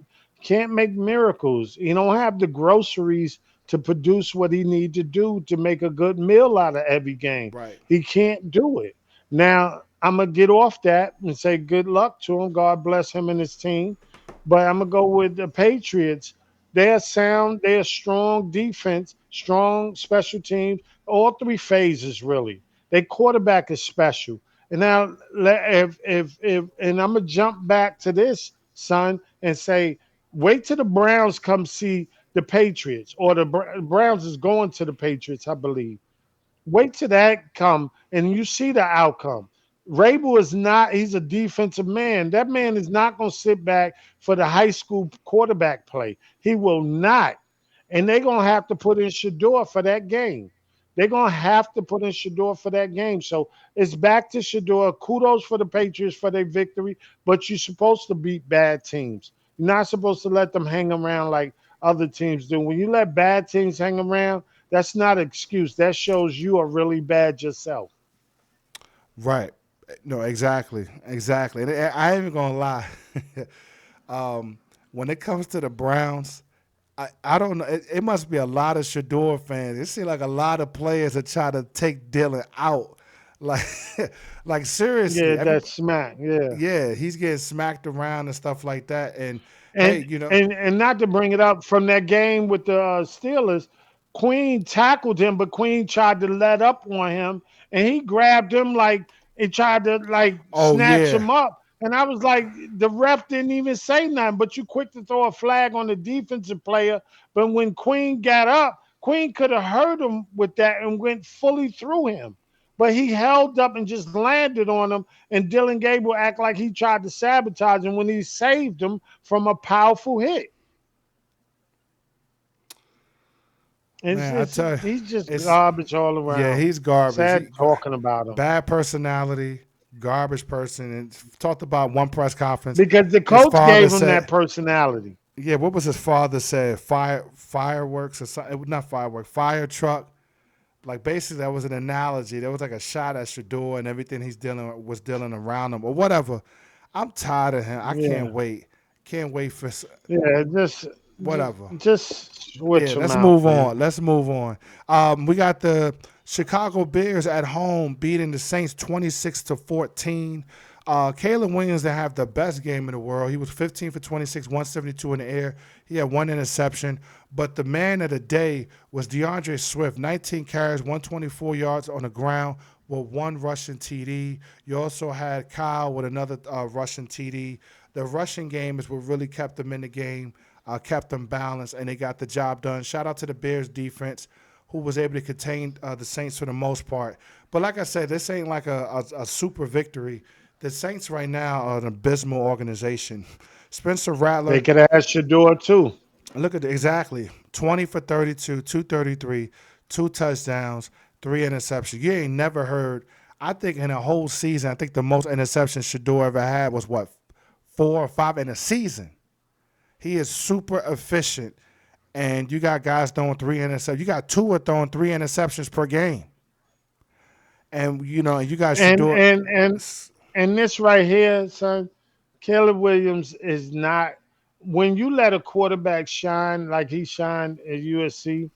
[SPEAKER 2] make miracles. He don't have the groceries to produce what he need to do to make a good meal out of every game.
[SPEAKER 1] Right.
[SPEAKER 2] He can't do it. Now I'm gonna get off that and say good luck to him. God bless him and his team. But I'm gonna go with the Patriots. They're sound. They're strong defense, strong special teams. All three phases really. Their quarterback is special. And now, and I'm gonna jump back to this, son, and say, wait till the Browns come see the Patriots, or the Browns is going to the Patriots, I believe. Wait till that come and you see the outcome. Rabel is not, he's a defensive man. That man is not going to sit back for the high school quarterback play. He will not. And they're going to have to put in Shador for that game. They're going to have to put in Shador for that game. So it's back to Shador. Kudos for the Patriots for their victory, but you're supposed to beat bad teams. You're not supposed to let them hang around like other teams do. When you let bad teams hang around, that's not an excuse. That shows you are really bad yourself.
[SPEAKER 1] Right. No, exactly. Exactly. And I ain't even gonna lie. When it comes to the Browns, I don't know. It must be a lot of Shador fans. It seems like a lot of players are trying to take Dylan out. Like, like seriously,
[SPEAKER 2] Yeah, that's smack. Yeah.
[SPEAKER 1] yeah, he's getting smacked around and stuff like that. And hey,
[SPEAKER 2] And and not to bring it up from that game with the Steelers, Queen tackled him, but Queen tried to let up on him, and he grabbed him like and tried to like
[SPEAKER 1] oh
[SPEAKER 2] snatch
[SPEAKER 1] yeah,
[SPEAKER 2] him up. And I was like, the ref didn't even say nothing, but you quick to throw a flag on the defensive player. But when Queen got up, Queen could have hurt him with that and went fully through him. But he held up and just landed on him. And Dylan Gable act like he tried to sabotage him when he saved him from a powerful hit.
[SPEAKER 1] man, I tell you,
[SPEAKER 2] He's just
[SPEAKER 1] it's
[SPEAKER 2] garbage all
[SPEAKER 1] yeah,
[SPEAKER 2] around.
[SPEAKER 1] he's garbage.
[SPEAKER 2] Sad talking about him
[SPEAKER 1] Bad personality, garbage person, and talked about one press conference.
[SPEAKER 2] because the
[SPEAKER 1] His
[SPEAKER 2] coach
[SPEAKER 1] father
[SPEAKER 2] gave him that
[SPEAKER 1] said,
[SPEAKER 2] personality.
[SPEAKER 1] "Yeah, what was his father said? Fireworks or something? Not fireworks, fire truck." Like basically, that was an analogy. There was like a shot at Shador and everything he's dealing around him or whatever. I'm tired of him. I can't
[SPEAKER 2] Yeah,
[SPEAKER 1] wait. Can't wait for
[SPEAKER 2] yeah,
[SPEAKER 1] whatever.
[SPEAKER 2] just switch
[SPEAKER 1] Yeah,
[SPEAKER 2] him
[SPEAKER 1] let's
[SPEAKER 2] out,
[SPEAKER 1] move
[SPEAKER 2] man.
[SPEAKER 1] on. Let's move on. We got the Chicago Bears at home beating the Saints 26-14. Caleb Williams didn't have the best game in the world. He was 15 for 26, 172 in the air. He had one interception. But the man of the day was DeAndre Swift, 19 carries, 124 yards on the ground with one rushing TD. You also had Kyle with another rushing TD. The rushing game is what really kept them in the game, kept them balanced, and they got the job done. Shout out to the Bears defense, who was able to contain the Saints for the most part. But like I said, this ain't like a super victory. The Saints right now are an abysmal organization. Spencer
[SPEAKER 2] They
[SPEAKER 1] Rattler,
[SPEAKER 2] could ask Shador too.
[SPEAKER 1] look at exactly 20 for 32, 233, two touchdowns, three interceptions. You ain't never heard. I think in a whole season, I think the most interceptions Shador ever had was what, 4 or 5 in a season. He is super efficient, and you got guys throwing three interceptions. You got Tua throwing three interceptions per game, and you guys should
[SPEAKER 2] And
[SPEAKER 1] do it.
[SPEAKER 2] and and and this right here, son, Caleb Williams is not. When you let a quarterback shine like he shined at USC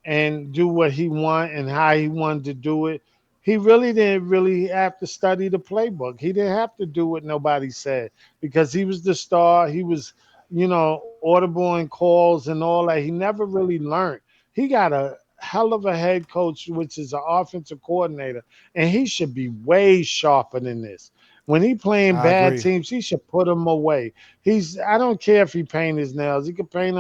[SPEAKER 2] and do what he want and how he wanted to do it, he really didn't really have to study the playbook. He didn't have to do what nobody said because he was the star. He was, audible in calls and all that. He never really learned. He got a hell of a head coach, which is an offensive coordinator, and he should be way sharper than this. When he playing
[SPEAKER 1] I
[SPEAKER 2] bad
[SPEAKER 1] agree.
[SPEAKER 2] teams, he should put them away. I don't care if he paint his nails. He can paint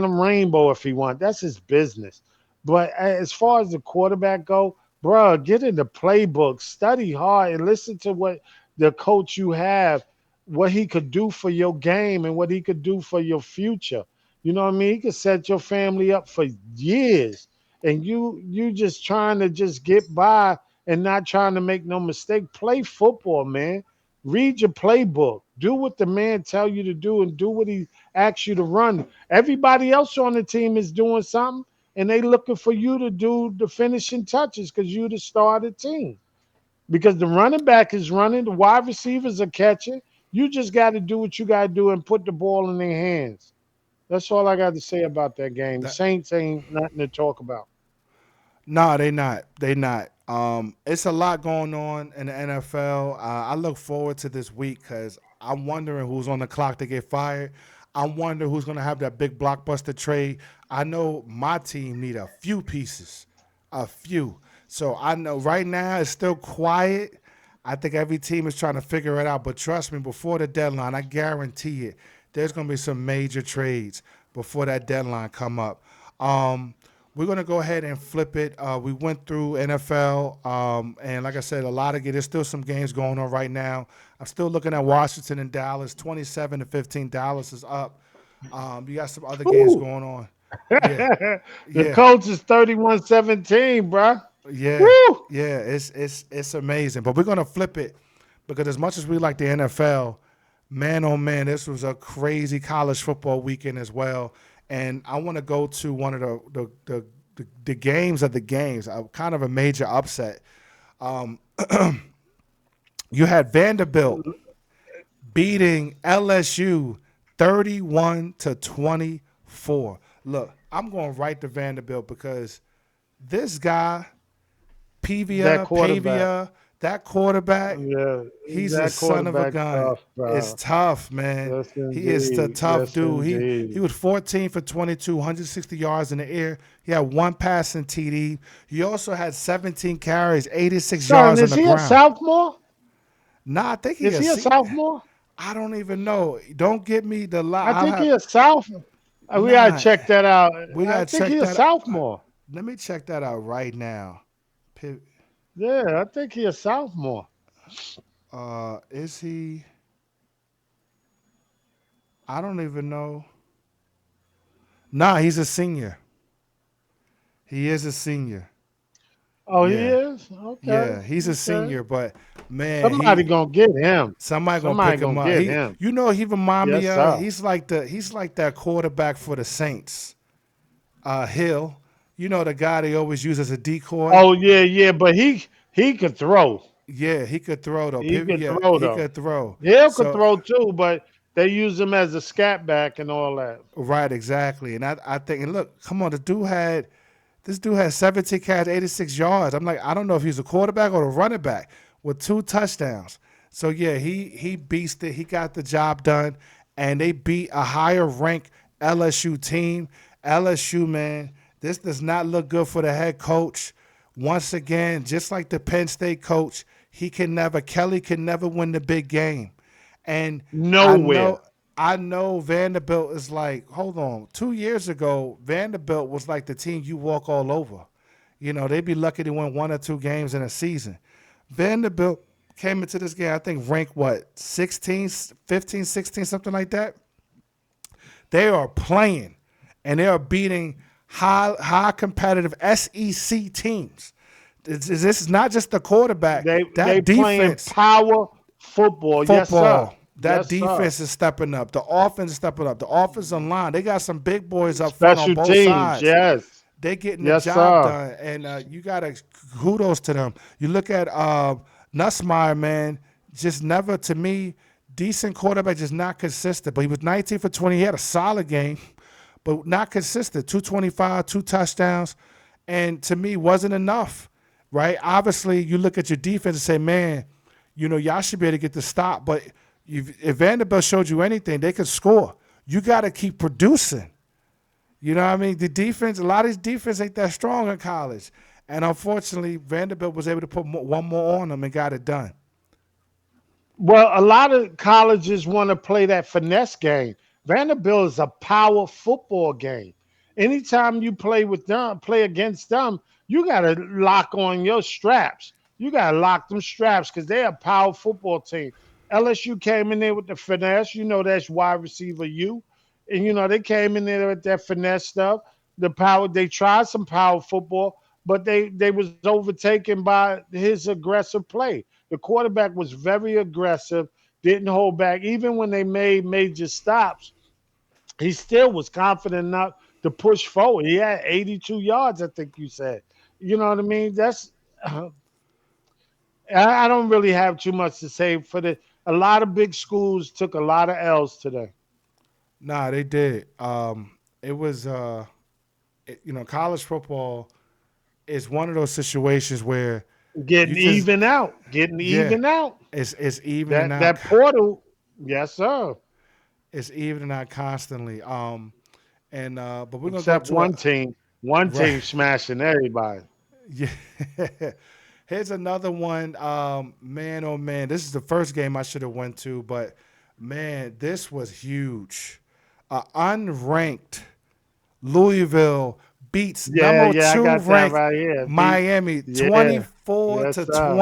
[SPEAKER 2] them rainbow if he want. That's his business. But as far as the quarterback go, bro, get in the playbook, study hard, and listen to what the coach you have, what he could do for your game and what he could do for your future. You know what I mean? He could set your family up for years, and you just trying to just get by and not trying to make no mistake. Play football, man. Read your playbook. Do what the man tell you to do and do what he asks you to run. Everybody else on the team is doing something, and they looking for you to do the finishing touches because you the star of the team. Because the running back is running, the wide receivers are catching. You just got to do what you got to do and put the ball in their hands. That's all I got to say about that game.
[SPEAKER 1] That
[SPEAKER 2] Saints ain't nothing to talk about.
[SPEAKER 1] No, they not. They not. It's a lot going on in the NFL. I look forward to this week because I'm wondering who's on the clock to get fired. I'm wondering who's going to have that big blockbuster trade. I know my team need a few pieces, a few. So I know right now it's still quiet. I think every team is trying to figure it out. But trust me, before the deadline, I guarantee it, there's going to be some major trades before that deadline come up. Um, we're gonna go ahead and flip it. We went through NFL, and like I said, there's still some games going on right now. I'm still looking at Washington and Dallas, 27-15. Dallas is up. You got some other games
[SPEAKER 2] Woo!
[SPEAKER 1] going on. Yeah,
[SPEAKER 2] The
[SPEAKER 1] yeah,
[SPEAKER 2] coach is 31-17, bro.
[SPEAKER 1] yeah,
[SPEAKER 2] Woo!
[SPEAKER 1] yeah. It's amazing. But we're gonna flip it because as much as we like the NFL, man, oh man, this was a crazy college football weekend as well. And I want to go to one of the games of the games, kind of a major upset. Um, you had Vanderbilt beating LSU 31-24. Look, I'm going right to Vanderbilt because this guy,
[SPEAKER 2] That quarterback.
[SPEAKER 1] Pavia, that quarterback,
[SPEAKER 2] Yeah,
[SPEAKER 1] he's a
[SPEAKER 2] that
[SPEAKER 1] son of a
[SPEAKER 2] quarterback
[SPEAKER 1] gun.
[SPEAKER 2] tough,
[SPEAKER 1] It's
[SPEAKER 2] bro.
[SPEAKER 1] tough, man.
[SPEAKER 2] Yes,
[SPEAKER 1] He is the
[SPEAKER 2] indeed.
[SPEAKER 1] tough
[SPEAKER 2] Yes,
[SPEAKER 1] dude. He
[SPEAKER 2] indeed.
[SPEAKER 1] was 14 for 22, 160 yards in the air. He had one passing TD. He also had 17 carries, 86
[SPEAKER 2] Son,
[SPEAKER 1] yards on
[SPEAKER 2] is
[SPEAKER 1] the
[SPEAKER 2] he a
[SPEAKER 1] ground.
[SPEAKER 2] sophomore?
[SPEAKER 1] Nah, I think he
[SPEAKER 2] Is
[SPEAKER 1] a
[SPEAKER 2] he a
[SPEAKER 1] senior.
[SPEAKER 2] sophomore?
[SPEAKER 1] I don't even know. Don't get me the lie.
[SPEAKER 2] I
[SPEAKER 1] I'll
[SPEAKER 2] think he
[SPEAKER 1] have
[SPEAKER 2] a sophomore. We gotta
[SPEAKER 1] nah.
[SPEAKER 2] check that out.
[SPEAKER 1] We
[SPEAKER 2] I
[SPEAKER 1] gotta
[SPEAKER 2] think
[SPEAKER 1] check
[SPEAKER 2] he a
[SPEAKER 1] that.
[SPEAKER 2] sophomore.
[SPEAKER 1] Let me check that out right now.
[SPEAKER 2] Yeah, I think he a sophomore.
[SPEAKER 1] Is he? I don't even know. Nah, he's a senior. He is a senior.
[SPEAKER 2] Oh, he
[SPEAKER 1] Yeah.
[SPEAKER 2] is? Okay.
[SPEAKER 1] Yeah, he's a
[SPEAKER 2] Okay.
[SPEAKER 1] senior, but man,
[SPEAKER 2] Somebody gonna get him.
[SPEAKER 1] somebody gonna
[SPEAKER 2] Somebody
[SPEAKER 1] pick him
[SPEAKER 2] gonna
[SPEAKER 1] up.
[SPEAKER 2] get him.
[SPEAKER 1] He remind me
[SPEAKER 2] Yes,
[SPEAKER 1] of.
[SPEAKER 2] sir.
[SPEAKER 1] He's like that quarterback for the Saints. Hill, the guy they always use as a decoy.
[SPEAKER 2] Oh yeah, yeah, but he could throw.
[SPEAKER 1] Yeah, he could throw though.
[SPEAKER 2] He could
[SPEAKER 1] Yeah,
[SPEAKER 2] throw
[SPEAKER 1] he
[SPEAKER 2] though.
[SPEAKER 1] could throw.
[SPEAKER 2] Hill could
[SPEAKER 1] So
[SPEAKER 2] throw too, but they use him as a scat back and all that.
[SPEAKER 1] right, exactly. And I think, and look, come on, this dude had 17 catches, 86 yards. I'm like, I don't know if he's a quarterback or a running back with two touchdowns. So yeah, he beasted it. He got the job done, and they beat a higher ranked LSU team. LSU, man, this does not look good for the head coach. Once again, just like the Penn State coach, he can never Kelly can never win the big game. And I
[SPEAKER 2] Nowhere.
[SPEAKER 1] know I know Vanderbilt is like, hold on. 2 years ago, Vanderbilt was like the team you walk all over. They'd be lucky to win one or two games in a season. Vanderbilt came into this game, I think, ranked what, 16, 15, 16, something like that. They are playing and they are beating high competitive SEC teams. This is not just the quarterback.
[SPEAKER 2] They
[SPEAKER 1] That
[SPEAKER 2] playing
[SPEAKER 1] defense,
[SPEAKER 2] power football. Yes, sir.
[SPEAKER 1] football, that
[SPEAKER 2] Yes, sir.
[SPEAKER 1] defense is stepping up. The offense is stepping up. The offensive line, they got some big boys up front on
[SPEAKER 2] Special
[SPEAKER 1] both
[SPEAKER 2] teams.
[SPEAKER 1] sides.
[SPEAKER 2] Yes.
[SPEAKER 1] They getting the
[SPEAKER 2] Yes,
[SPEAKER 1] job
[SPEAKER 2] sir.
[SPEAKER 1] done, and you got to kudos to them. You look at Nussmeyer, man, just never to me decent quarterback, just not consistent. But he was 19 for 20. He had a solid game, but not consistent. 225, two touchdowns, and to me wasn't enough. Right? Obviously, you look at your defense and say, man, y'all should be able to get the stop. But if Vanderbilt showed you anything, they could score. You got to keep producing. You know what I mean? The defense, a lot of these defense ain't that strong in college. And unfortunately, Vanderbilt was able to put one more on them and got it done.
[SPEAKER 2] Well, a lot of colleges want to play that finesse game. Vanderbilt is a power football game. Anytime you play with them, play against them, you got to lock on your straps. You got to lock them straps because they're a power football team. LSU came in there with the finesse. That's wide receiver you. And, they came in there with that finesse stuff. The power, they tried some power football, but they was overtaken by his aggressive play. The quarterback was very aggressive, didn't hold back. Even when they made major stops, he still was confident enough to push forward. He had 82 yards, I think you said. You know what I mean? I don't really have too much to say for the. A lot of big schools took a lot of L's today.
[SPEAKER 1] Nah, they did. It was, college football is one of those situations where you just,
[SPEAKER 2] Getting
[SPEAKER 1] yeah,
[SPEAKER 2] even out.
[SPEAKER 1] it's evening
[SPEAKER 2] That
[SPEAKER 1] out.
[SPEAKER 2] that portal, yes sir.
[SPEAKER 1] It's evening out constantly. And but we're gonna go
[SPEAKER 2] Except
[SPEAKER 1] to a
[SPEAKER 2] one
[SPEAKER 1] right.
[SPEAKER 2] team smashing everybody.
[SPEAKER 1] Yeah. Here's another one. Man, oh man, this is the first game I should have went to, but man, this was huge. Unranked Louisville beats
[SPEAKER 2] Yeah,
[SPEAKER 1] number
[SPEAKER 2] yeah, I
[SPEAKER 1] two
[SPEAKER 2] got that
[SPEAKER 1] ranked
[SPEAKER 2] right here.
[SPEAKER 1] Miami
[SPEAKER 2] Yeah,
[SPEAKER 1] 24
[SPEAKER 2] yes
[SPEAKER 1] to
[SPEAKER 2] sir,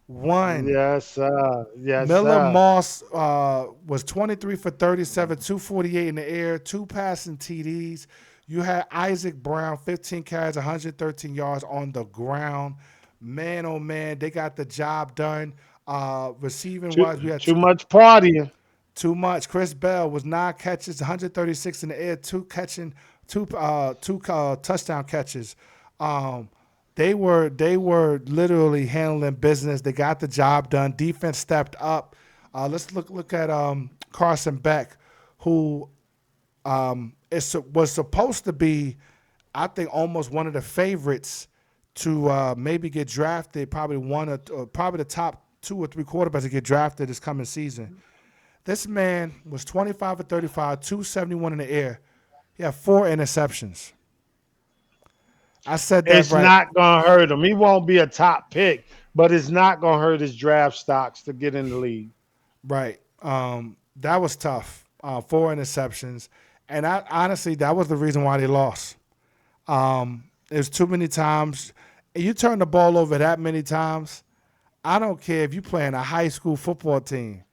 [SPEAKER 1] 21.
[SPEAKER 2] yes sir, yes
[SPEAKER 1] Miller
[SPEAKER 2] sir.
[SPEAKER 1] Moss was 23 for 37, 248 in the air, two passing TDs. You had Isaac Brown, 15 carries, 113 yards on the ground. Man, oh man, they got the job done. Receiving
[SPEAKER 2] Too
[SPEAKER 1] wise, we had
[SPEAKER 2] too much partying.
[SPEAKER 1] too much. Chris Bell was 9 catches, 136 in the air, two touchdown catches. Um, they were literally handling business. They got the job done. Defense stepped up. Let's look at Carson Beck, who was supposed to be, I think, almost one of the favorites to maybe get drafted. Probably probably the top two or three quarterbacks to get drafted this coming season. This man was 25 for 35, 271 in the air. He had four interceptions. I said that
[SPEAKER 2] It's
[SPEAKER 1] right.
[SPEAKER 2] not gonna hurt him. He won't be a top pick, but it's not gonna hurt his draft stocks to get in the league.
[SPEAKER 1] Right. That was tough. Four interceptions. And honestly, that was the reason why they lost. There's too many times. You turn the ball over that many times, I don't care if you playing a high school football team.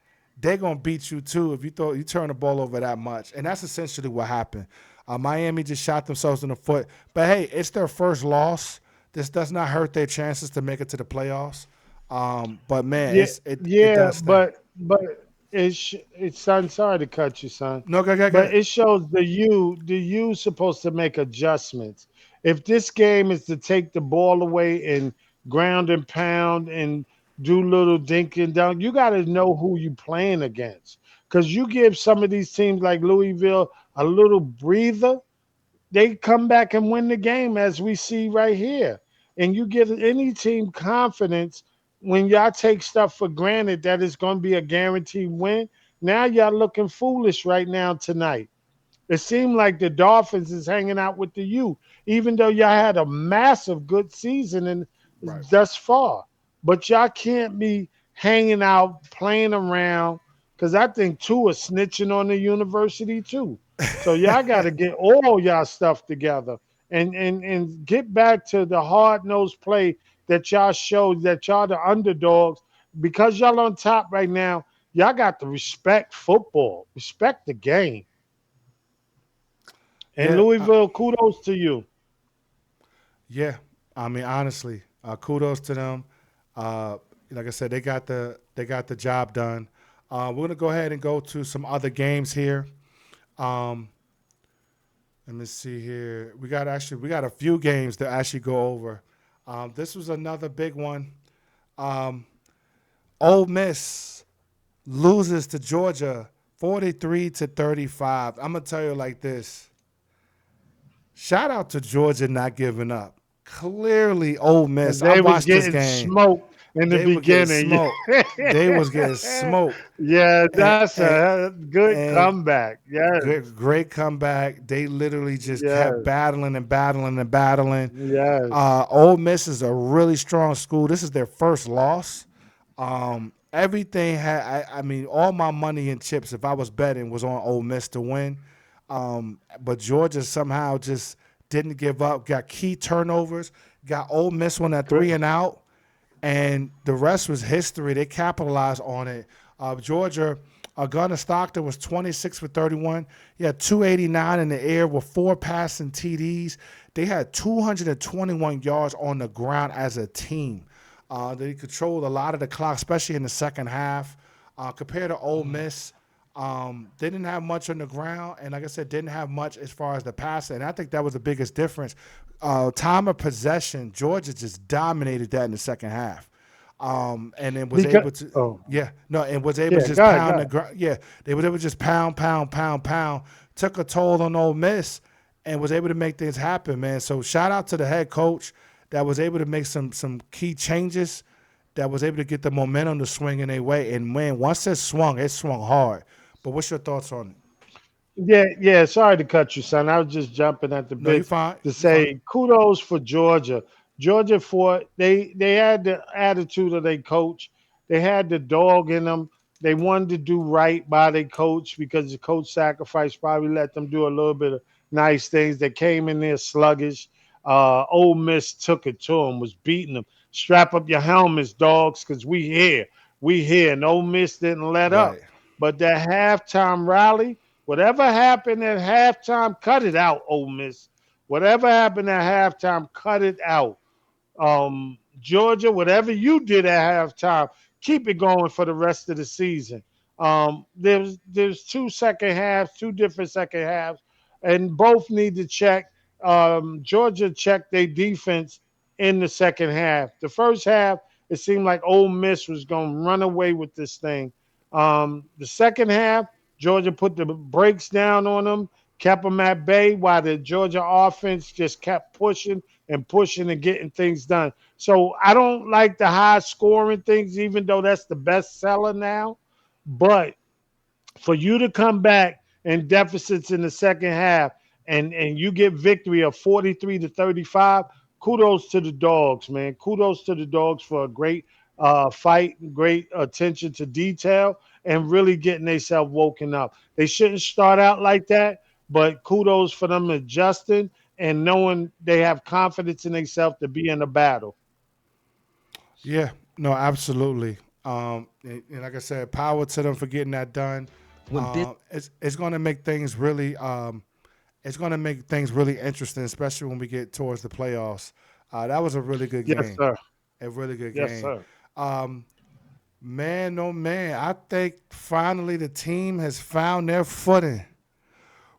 [SPEAKER 1] They're gonna beat you too if you turn the ball over that much. And that's essentially what happened. Miami just shot themselves in the foot. But hey, it's their first loss. This does not hurt their chances to make it to the playoffs. But man,
[SPEAKER 2] Yeah,
[SPEAKER 1] it
[SPEAKER 2] yeah,
[SPEAKER 1] does sting.
[SPEAKER 2] but it's son. Sorry to cut you, son,
[SPEAKER 1] No, go, go,
[SPEAKER 2] but
[SPEAKER 1] go.
[SPEAKER 2] it shows the you supposed to make adjustments. If this game is to take the ball away and ground and pound and do little dink and dunk, you got to know who you playing against. Because you give some of these teams like Louisville a little breather, they come back and win the game, as we see right here. And you give any team confidence. when y'all take stuff for granted that it's going to be a guaranteed win, now y'all looking foolish right now tonight. It seemed like the Dolphins is hanging out with the U, even though y'all had a massive good season and
[SPEAKER 1] Right.
[SPEAKER 2] thus far. But y'all can't be hanging out, playing around, because I think two are snitching on the university too. So y'all got to get all y'all stuff together and get back to the hard nosed play that y'all showed that y'all the underdogs because y'all on top right now. Y'all got to respect football, respect the game. And
[SPEAKER 1] Yeah,
[SPEAKER 2] Louisville, kudos to you.
[SPEAKER 1] yeah. I mean, honestly, kudos to them. Uh, like I said, they got the job done. We're gonna go ahead and go to some other games here. Um, Let me see here. We got a few games to actually go over. This was another big one. Um, Ole Miss loses to Georgia 43-35. I'm gonna tell you like this. Shout out to Georgia not giving up. Clearly, Ole
[SPEAKER 2] Because
[SPEAKER 1] Miss. I
[SPEAKER 2] they was
[SPEAKER 1] watched this
[SPEAKER 2] getting
[SPEAKER 1] game.
[SPEAKER 2] smoked in the
[SPEAKER 1] They were getting
[SPEAKER 2] beginning.
[SPEAKER 1] smoked. They was getting smoked.
[SPEAKER 2] Yeah,
[SPEAKER 1] And,
[SPEAKER 2] that's
[SPEAKER 1] and,
[SPEAKER 2] a good
[SPEAKER 1] and
[SPEAKER 2] comeback. Yes,
[SPEAKER 1] great comeback. They literally just kept
[SPEAKER 2] yes,
[SPEAKER 1] battling and battling and battling.
[SPEAKER 2] yes.
[SPEAKER 1] Ole Miss is a really strong school. This is their first loss. Everything had. I mean, all my money and chips, if I was betting, was on Ole Miss to win. But Georgia somehow just didn't give up. Got key turnovers. Got Ole Miss on that
[SPEAKER 2] Cor-
[SPEAKER 1] 3-and-out, and the rest was history. They capitalized on it. Georgia, Gunnar Stockton was 26 for 31. He had 289 in the air with 4 passing TDs. They had 221 yards on the ground as a team. They controlled a lot of the clock, especially in the second half. Compared to Ole Miss, they didn't have much on the ground, and like I said, didn't have much as far as the passing. And I think that was the biggest difference. Time of possession, Georgia just dominated that in the second half, and then was
[SPEAKER 2] because
[SPEAKER 1] able to,
[SPEAKER 2] oh
[SPEAKER 1] yeah, no, and was able to
[SPEAKER 2] yeah,
[SPEAKER 1] just
[SPEAKER 2] God,
[SPEAKER 1] pound the
[SPEAKER 2] God.
[SPEAKER 1] ground. Yeah, they were able to just pound, pound, pound, pound. Took a toll on Ole Miss, and was able to make things happen, man. So shout out to the head coach that was able to make some key changes, that was able to get the momentum to swing in their way. And man, once it swung hard. But what's your thoughts on it?
[SPEAKER 2] Yeah, yeah. Sorry to cut you, son. I was just jumping at the
[SPEAKER 1] No, you
[SPEAKER 2] bits
[SPEAKER 1] fine.
[SPEAKER 2] to
[SPEAKER 1] You fine.
[SPEAKER 2] say kudos for Georgia. Georgia for they had the attitude of their coach. They had the dog in them. They wanted to do right by their coach because the coach sacrifice probably let them do a little bit of nice things. They came in there sluggish. Ole Miss took it to them, was beating them. Strap up your helmets, dogs, because we here. We here. And Ole Miss didn't let
[SPEAKER 1] Right.
[SPEAKER 2] up. But that halftime rally, whatever happened at halftime, cut it out, Ole Miss. Whatever happened at halftime, cut it out. Georgia, whatever you did at halftime, keep it going for the rest of the season. There's two second halves, two different second halves, and both need to check. Georgia checked their defense in the second half. The first half, it seemed like Ole Miss was going to run away with this thing. The second half, Georgia put the brakes down on them, kept them at bay, while the Georgia offense just kept pushing and pushing and getting things done. So I don't like the high scoring things, even though that's the best seller now. But for you to come back in deficits in the second half and you get victory of 43-35, kudos to the dogs, man. Kudos to the dogs for a great fight, great attention to detail, and really getting themselves woken up. They shouldn't start out like that, but kudos for them adjusting and knowing they have confidence in themselves to be in a battle.
[SPEAKER 1] Yeah. No, absolutely. And like I said, power to them for getting that done. It's going to make things really it's going to make things really interesting, especially when we get towards the playoffs. That was a really good
[SPEAKER 2] Yes,
[SPEAKER 1] game.
[SPEAKER 2] sir.
[SPEAKER 1] A really good
[SPEAKER 2] Yes,
[SPEAKER 1] game.
[SPEAKER 2] sir.
[SPEAKER 1] Um, Man, oh man, I think finally the team has found their footing.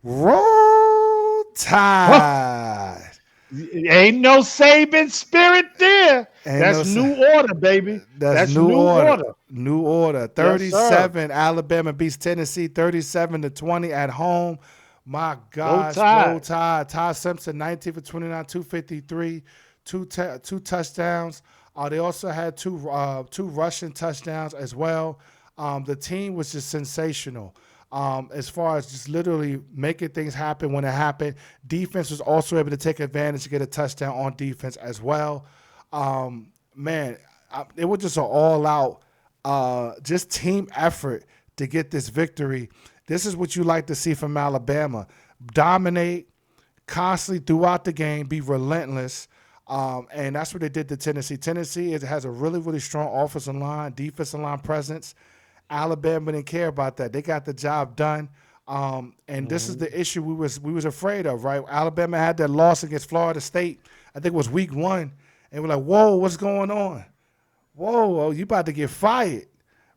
[SPEAKER 1] Roll
[SPEAKER 2] Huh.
[SPEAKER 1] Tide.
[SPEAKER 2] Ain't no Saban spirit there.
[SPEAKER 1] And no,
[SPEAKER 2] That's new order, baby.
[SPEAKER 1] that's
[SPEAKER 2] That's
[SPEAKER 1] new
[SPEAKER 2] new
[SPEAKER 1] order.
[SPEAKER 2] order.
[SPEAKER 1] New order.
[SPEAKER 2] Yes, sir.
[SPEAKER 1] 37. Alabama beats Tennessee 37-20 at home. My
[SPEAKER 2] Go
[SPEAKER 1] gosh, roll
[SPEAKER 2] Tide.
[SPEAKER 1] Tide. Ty Simpson 19 for 29, 253, two touchdowns. They also had two rushing touchdowns as well. The team was just sensational. As far as just literally making things happen when it happened. Defense was also able to take advantage to get a touchdown on defense as well. Man, it was just an all out, just team effort to get this victory. This is what you like to see from Alabama: dominate constantly throughout the game, be relentless. And that's what they did to Tennessee. Tennessee has a really, really strong offensive line, defensive line presence. Alabama didn't care about that. They got the job done. And this is
[SPEAKER 2] Mhm.
[SPEAKER 1] the issue we was afraid of, right? Alabama had that loss against Florida State. I think it was week 1, and we're like, "Whoa, what's going on? Whoa, you about to get fired,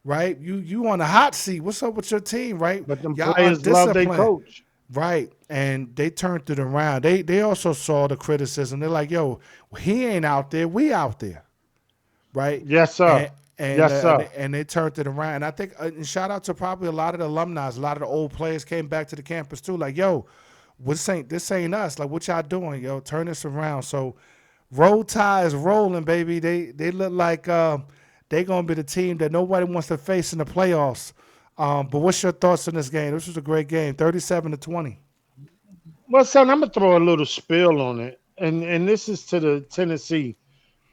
[SPEAKER 1] right? You on the hot seat. What's up with your team, right?
[SPEAKER 2] But them
[SPEAKER 1] Y'all
[SPEAKER 2] players love their
[SPEAKER 1] undisciplined."
[SPEAKER 2] coach.
[SPEAKER 1] Right. And they turned it around. They also saw the criticism. They're like, yo, he ain't out there. We out there. Right.
[SPEAKER 2] Yes, sir.
[SPEAKER 1] And and
[SPEAKER 2] Yes,
[SPEAKER 1] uh, and,
[SPEAKER 2] sir.
[SPEAKER 1] they, and they turned it around. And I think, and shout out to probably a lot of the alumni, a lot of the old players came back to the campus too. Like, yo, this ain't us. Like, what y'all doing, yo? Turn this around. So, Roll Tide is rolling, baby. They look like they gonna be the team that nobody wants to face in the playoffs. But what's your thoughts on this game? This was a great game, 37-20.
[SPEAKER 2] Well, son, I'm gonna throw a little spill on it, and this is to the Tennessee.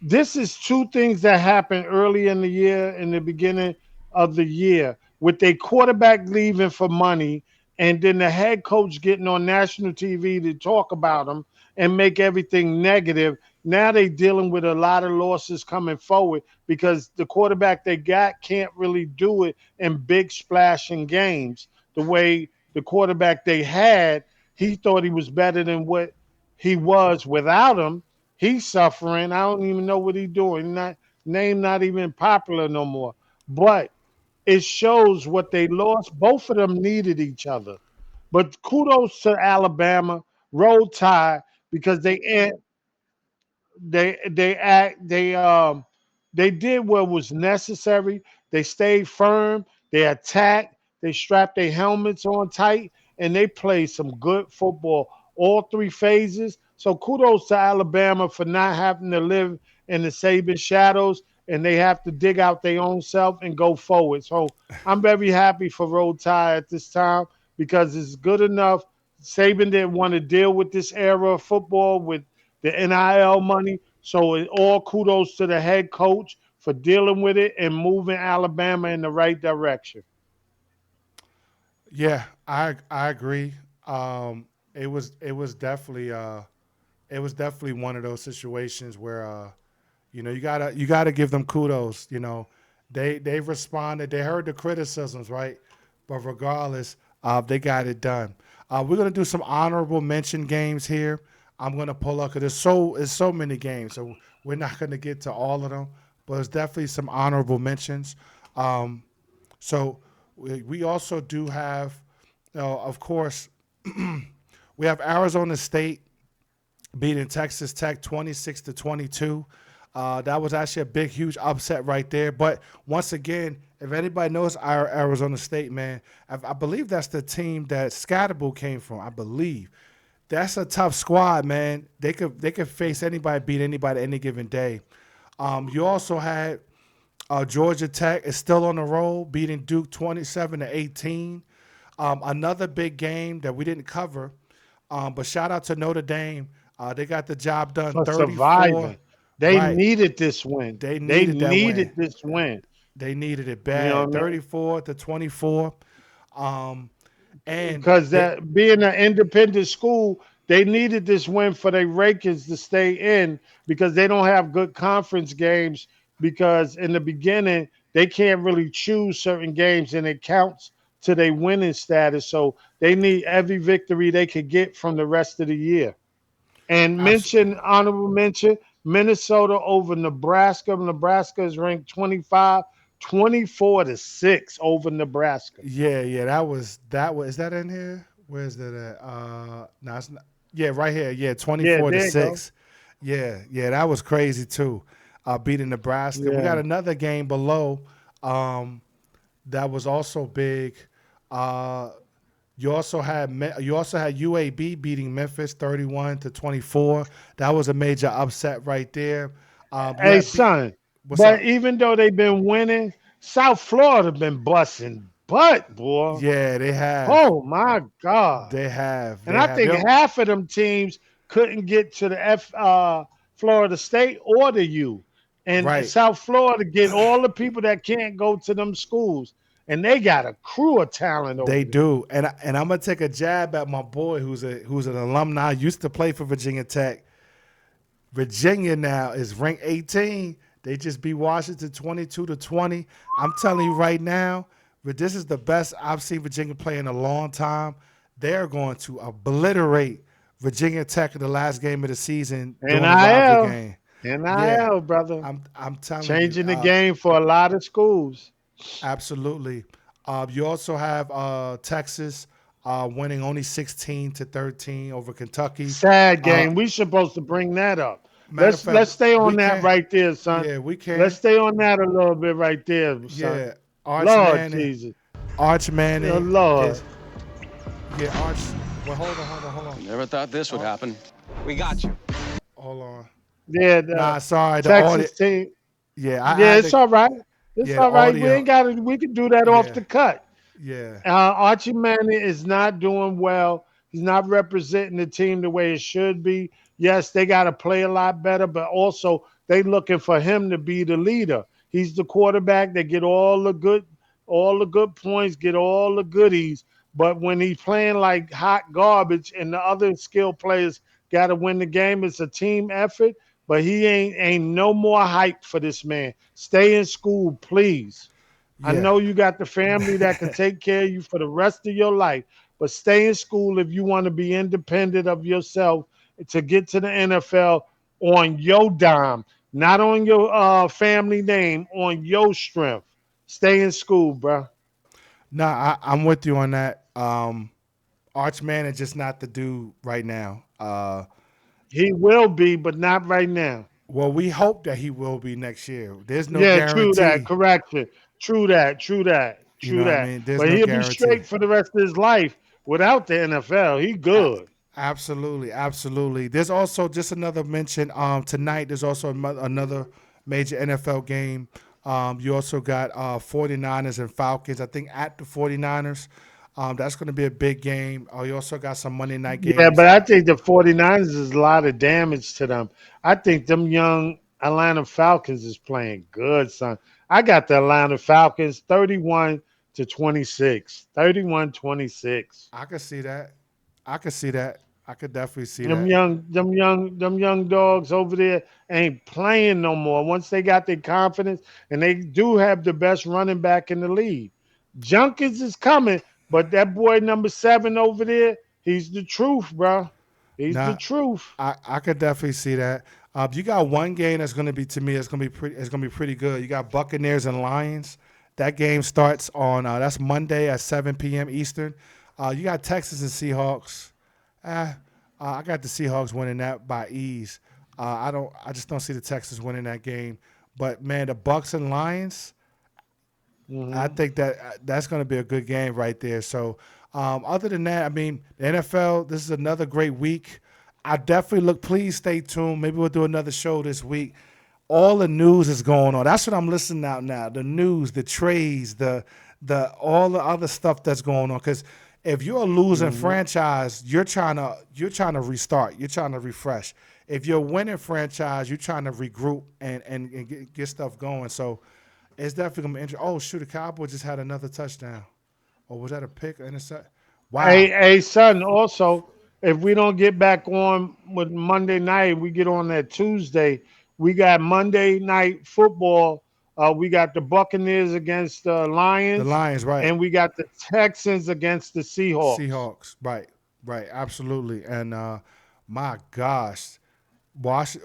[SPEAKER 2] This is two things that happened early in the year, in the beginning of the year, with their quarterback leaving for money, and then the head coach getting on national TV to talk about him and make everything negative. Now they dealing with a lot of losses coming forward because the quarterback they got can't really do it in big splashing games the way the quarterback they had. He thought he was better than what he was without him. He's suffering. I don't even know what he's doing. Not name not even popular no more. But it shows what they lost. Both of them needed each other. But kudos to Alabama, roll tide because they did what was necessary. They stayed firm. They attacked. They strapped their helmets on tight, and they played some good football all three phases. So kudos to Alabama for not having to live in the Saban shadows, and they have to dig out their own self and go forward. So I'm very happy for Roll Tide at this time because it's good enough. Saban didn't want to deal with this era of football with the NIL money. So it all kudos to the head coach for dealing with it and moving Alabama in the right direction.
[SPEAKER 1] Yeah, I agree. It was definitely one of those situations where you gotta give them kudos. They responded. They heard the criticisms, right? But regardless, they got it done. We're gonna do some honorable mention games here. I'm gonna pull up because there's so many games, so we're not gonna get to all of them. But there's definitely some honorable mentions. Um, so we also do have, of course, we have Arizona State beating Texas Tech 26-22. That was actually a big, huge upset right there. But once again, if anybody knows our Arizona State, man, I believe that's the team that Scatterbull came from. I believe that's a tough squad, man. They could face anybody, beat anybody any given day. You also had Georgia Tech is still on the roll, beating Duke 27-18. Another big game that we didn't cover, but shout out to Notre Dame. They got the job done
[SPEAKER 2] For
[SPEAKER 1] 34.
[SPEAKER 2] surviving. They
[SPEAKER 1] Right.
[SPEAKER 2] needed this win.
[SPEAKER 1] They
[SPEAKER 2] They
[SPEAKER 1] needed that
[SPEAKER 2] needed
[SPEAKER 1] win.
[SPEAKER 2] this win.
[SPEAKER 1] They needed it
[SPEAKER 2] You know
[SPEAKER 1] bad.
[SPEAKER 2] what I mean?
[SPEAKER 1] 34-24. Um, and
[SPEAKER 2] Because
[SPEAKER 1] they,
[SPEAKER 2] that being an independent school, they needed this win for their rankings to stay in because they don't have good conference games. Because in the beginning, they can't really choose certain games and it counts to their winning status. So they need every victory they could get from the rest of the year. And
[SPEAKER 1] abs-
[SPEAKER 2] honorable mention, Minnesota over Nebraska. Nebraska is ranked 25, 24-6 over Nebraska.
[SPEAKER 1] yeah, yeah, that was is that in here? Where is that at? No, it's not. Yeah, right here. Yeah,
[SPEAKER 2] Yeah,
[SPEAKER 1] 24 to
[SPEAKER 2] there you go.
[SPEAKER 1] 6. Yeah, yeah, that was crazy too. Beating Nebraska. We
[SPEAKER 2] Yeah.
[SPEAKER 1] got another game below. Um, that was also big. Uh, you also had UAB beating Memphis 31-24. That was a major upset right there. You
[SPEAKER 2] Hey,
[SPEAKER 1] had B.
[SPEAKER 2] son.
[SPEAKER 1] What's
[SPEAKER 2] But
[SPEAKER 1] up?
[SPEAKER 2] even though they've been winning, South Florida been busting butt, boy.
[SPEAKER 1] Yeah, they have.
[SPEAKER 2] Oh my God.
[SPEAKER 1] They have.
[SPEAKER 2] And
[SPEAKER 1] They
[SPEAKER 2] I
[SPEAKER 1] have.
[SPEAKER 2] think
[SPEAKER 1] Yep.
[SPEAKER 2] half of them teams couldn't get to the Florida State or the U. And
[SPEAKER 1] Right.
[SPEAKER 2] South Florida get all the people that can't go to them schools. And they got a crew of talent
[SPEAKER 1] They
[SPEAKER 2] over there.
[SPEAKER 1] do, and I'm gonna take a jab at my boy who's an alumni, used to play for Virginia Tech. Virginia now is ranked 18. They just beat Washington 22-20. I'm telling you right now, but this is the best I've seen Virginia play in a long time. They're going to obliterate Virginia Tech in the last game of the season during the rivalry
[SPEAKER 2] NIL,
[SPEAKER 1] game. Yeah,
[SPEAKER 2] NIL, brother.
[SPEAKER 1] I'm telling you,
[SPEAKER 2] Changing the game for a lot of schools.
[SPEAKER 1] absolutely. You also have Texas winning only 16-13 over Kentucky.
[SPEAKER 2] Sad
[SPEAKER 1] Uh,
[SPEAKER 2] game. We supposed to bring that up.
[SPEAKER 1] matter of
[SPEAKER 2] Let's
[SPEAKER 1] fact,
[SPEAKER 2] stay
[SPEAKER 1] we
[SPEAKER 2] on that
[SPEAKER 1] can.
[SPEAKER 2] right there, son.
[SPEAKER 1] Yeah, we
[SPEAKER 2] Let's
[SPEAKER 1] can.
[SPEAKER 2] stay on that a little bit right there, son.
[SPEAKER 1] Yeah, Arch
[SPEAKER 2] Lord
[SPEAKER 1] Manning.
[SPEAKER 2] Jesus.
[SPEAKER 1] Arch
[SPEAKER 2] Oh,
[SPEAKER 1] Manning
[SPEAKER 2] Lord.
[SPEAKER 1] is yeah. Arch. Well, hold on.
[SPEAKER 3] Never thought this would
[SPEAKER 1] Ar-
[SPEAKER 3] happen. We got you.
[SPEAKER 1] Hold on.
[SPEAKER 2] Yeah,
[SPEAKER 1] Nah,
[SPEAKER 2] the
[SPEAKER 1] sorry. The audio.
[SPEAKER 2] Texas team.
[SPEAKER 1] Yeah, I
[SPEAKER 2] Yeah,
[SPEAKER 1] had
[SPEAKER 2] it's
[SPEAKER 1] to.
[SPEAKER 2] all right. It's
[SPEAKER 1] Yeah, the
[SPEAKER 2] all right. We
[SPEAKER 1] audio.
[SPEAKER 2] ain't got it. We can do that off
[SPEAKER 1] Yeah,
[SPEAKER 2] the cut.
[SPEAKER 1] yeah,
[SPEAKER 2] Archie Manning is not doing well. He's not representing the team the way it should be. Yes, they got to play a lot better, but also they looking for him to be the leader. He's the quarterback. They get all the good points, get all the goodies. But when he's playing like hot garbage and the other skill players got to win the game, it's a team effort. But he ain't no more hype for this man. Stay in school, please. I
[SPEAKER 1] yeah.
[SPEAKER 2] know you got the family that can take care of you for the rest of your life, but stay in school if you want to be independent of yourself to get to the NFL on your dime, not on your family name, on your strength. Stay in school, bro.
[SPEAKER 1] Nah, I'm with you on that. Arch Manning just not the dude right now.
[SPEAKER 2] He will be, but not right now.
[SPEAKER 1] Well, we hope that he will be next year. There's no
[SPEAKER 2] Yeah, true that.
[SPEAKER 1] guarantee.
[SPEAKER 2] Correction. True that. True that.
[SPEAKER 1] You know
[SPEAKER 2] True
[SPEAKER 1] what I
[SPEAKER 2] that.
[SPEAKER 1] mean? There's
[SPEAKER 2] But
[SPEAKER 1] no
[SPEAKER 2] he'll be
[SPEAKER 1] guarantee.
[SPEAKER 2] straight for the rest of his life without the NFL. He
[SPEAKER 1] A-
[SPEAKER 2] good.
[SPEAKER 1] Absolutely, absolutely. There's also just another mention. Tonight there's also another major NFL game. You also got 49ers and Falcons. I think at the 49ers. That's going to be a big game. You also got some Monday night
[SPEAKER 2] Yeah,
[SPEAKER 1] games.
[SPEAKER 2] but I think the 49ers is a lot of damage to them. I think them young Atlanta Falcons is playing good, son. I got the Atlanta Falcons 31 to 26. 31-26.
[SPEAKER 1] I could see that. I could see that. I could definitely see
[SPEAKER 2] Them
[SPEAKER 1] that.
[SPEAKER 2] young, them young dogs over there ain't playing no more. Once they got their confidence, and they do have the best running back in the league. Junkins is coming, but that boy number 7 over there, he's the truth, bro. He's the
[SPEAKER 1] Now,
[SPEAKER 2] truth.
[SPEAKER 1] I could definitely see that. You got one game that's going to be to me. It's going to be pretty. It's going to be pretty good. You got Buccaneers and Lions. That game starts on that's Monday at 7 p.m. Eastern. You got Texas and Seahawks. Uh, I got the Seahawks winning that by ease. I don't. I just don't see the Texans winning that game. But man, the Bucks and Lions. I
[SPEAKER 2] Hmm.
[SPEAKER 1] think that that's going to be a good game right there. So, other than that, I mean, the NFL. This is another great week. I definitely look. Please stay tuned. Maybe we'll do another show this week. All the news is going on. That's what I'm listening out now. The news, the trades, the all the other stuff that's going on. Because if you're a losing
[SPEAKER 2] Hmm.
[SPEAKER 1] franchise, you're trying to restart. You're trying to refresh. If you're a winning franchise, you're trying to regroup and get stuff going. So it's definitely gonna be interesting. Oh shoot, the Cowboys just had another touchdown. Or was that a pick or intercept?
[SPEAKER 2] Hey,
[SPEAKER 1] Wow.
[SPEAKER 2] hey, son. Also, if we don't get back on with Monday night, we get on that Tuesday. We got Monday night football. We got the Buccaneers against the
[SPEAKER 1] The
[SPEAKER 2] Lions,
[SPEAKER 1] Lions, right.
[SPEAKER 2] and we got the Texans against the Seahawks.
[SPEAKER 1] Seahawks, right. Right, absolutely. And my gosh, Wash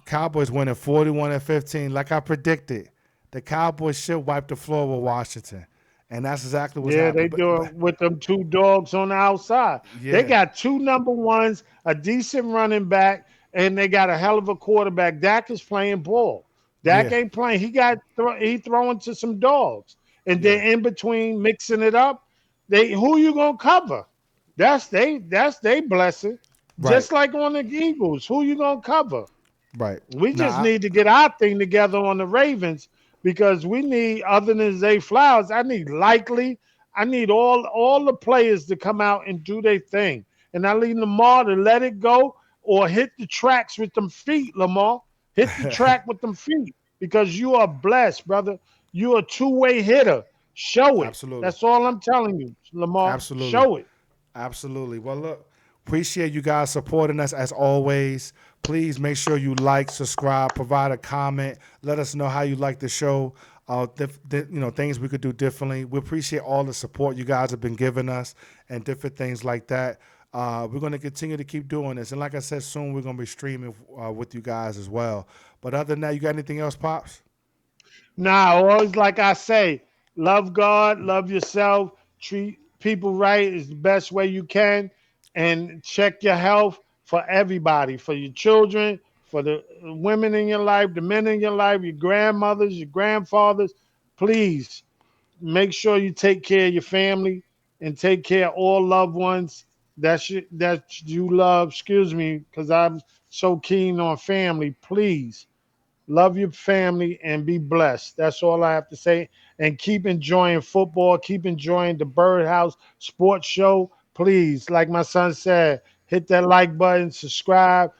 [SPEAKER 1] Cowboys winning 41-15, like I predicted. The Cowboys should wipe the floor with Washington. And that's exactly what's
[SPEAKER 2] Yeah, they
[SPEAKER 1] happened.
[SPEAKER 2] do
[SPEAKER 1] But
[SPEAKER 2] it with them two dogs on the outside. They
[SPEAKER 1] yeah,
[SPEAKER 2] got two number ones, a decent running back, and they got a hell of a quarterback. Dak is playing ball. Dak
[SPEAKER 1] yeah,
[SPEAKER 2] ain't playing. He throwing to some dogs, and
[SPEAKER 1] yeah.
[SPEAKER 2] then in between mixing it up. They who you gonna cover? That's they blessing.
[SPEAKER 1] Right.
[SPEAKER 2] Just like on the Eagles, who you gonna cover?
[SPEAKER 1] Right.
[SPEAKER 2] We just
[SPEAKER 1] Nah,
[SPEAKER 2] need to get our thing together on the Ravens because we need, other than Zay Flowers, I need Likely. I need all the players to come out and do their thing. And I need Lamar to let it go or hit the tracks with them feet, Lamar. Hit the track with them feet because you are blessed, brother. You are a two-way hitter. Show it.
[SPEAKER 1] absolutely.
[SPEAKER 2] That's all I'm telling you, Lamar.
[SPEAKER 1] Absolutely.
[SPEAKER 2] Show it.
[SPEAKER 1] Absolutely. Well, look, appreciate you guys supporting us as always. Please make sure you like, subscribe, provide a comment. Let us know how you like the show. Things we could do differently. We appreciate all the support you guys have been giving us and different things like that. We're going to continue to keep doing this. And like I said, soon we're going to be streaming with you guys as well. But other than that, you got anything else, Pops?
[SPEAKER 2] Nah, always like I say, love God, love yourself, treat people right is the best way you can, and check your health for everybody, for your children, for the women in your life, the men in your life, your grandmothers, your grandfathers. Please make sure you take care of your family and take care of all loved ones that you love. Excuse me, because I'm so keen on family. Please love your family and be blessed. That's all I have to say. And keep enjoying football. Keep enjoying the Birdhouse Sports Show. Please, like my son said, hit that like button, subscribe,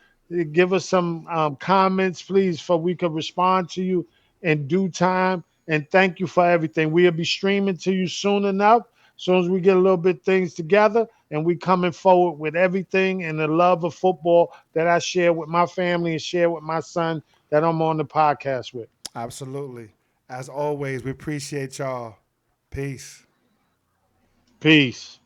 [SPEAKER 2] give us some comments, please, for we could respond to you in due time. And thank you for everything. We'll be streaming to you soon enough. As soon as we get a little bit things together, and we coming forward with everything and the love of football that I share with my family and share with my son that I'm on the podcast with.
[SPEAKER 1] Absolutely. As always, we appreciate y'all. Peace.
[SPEAKER 2] Peace.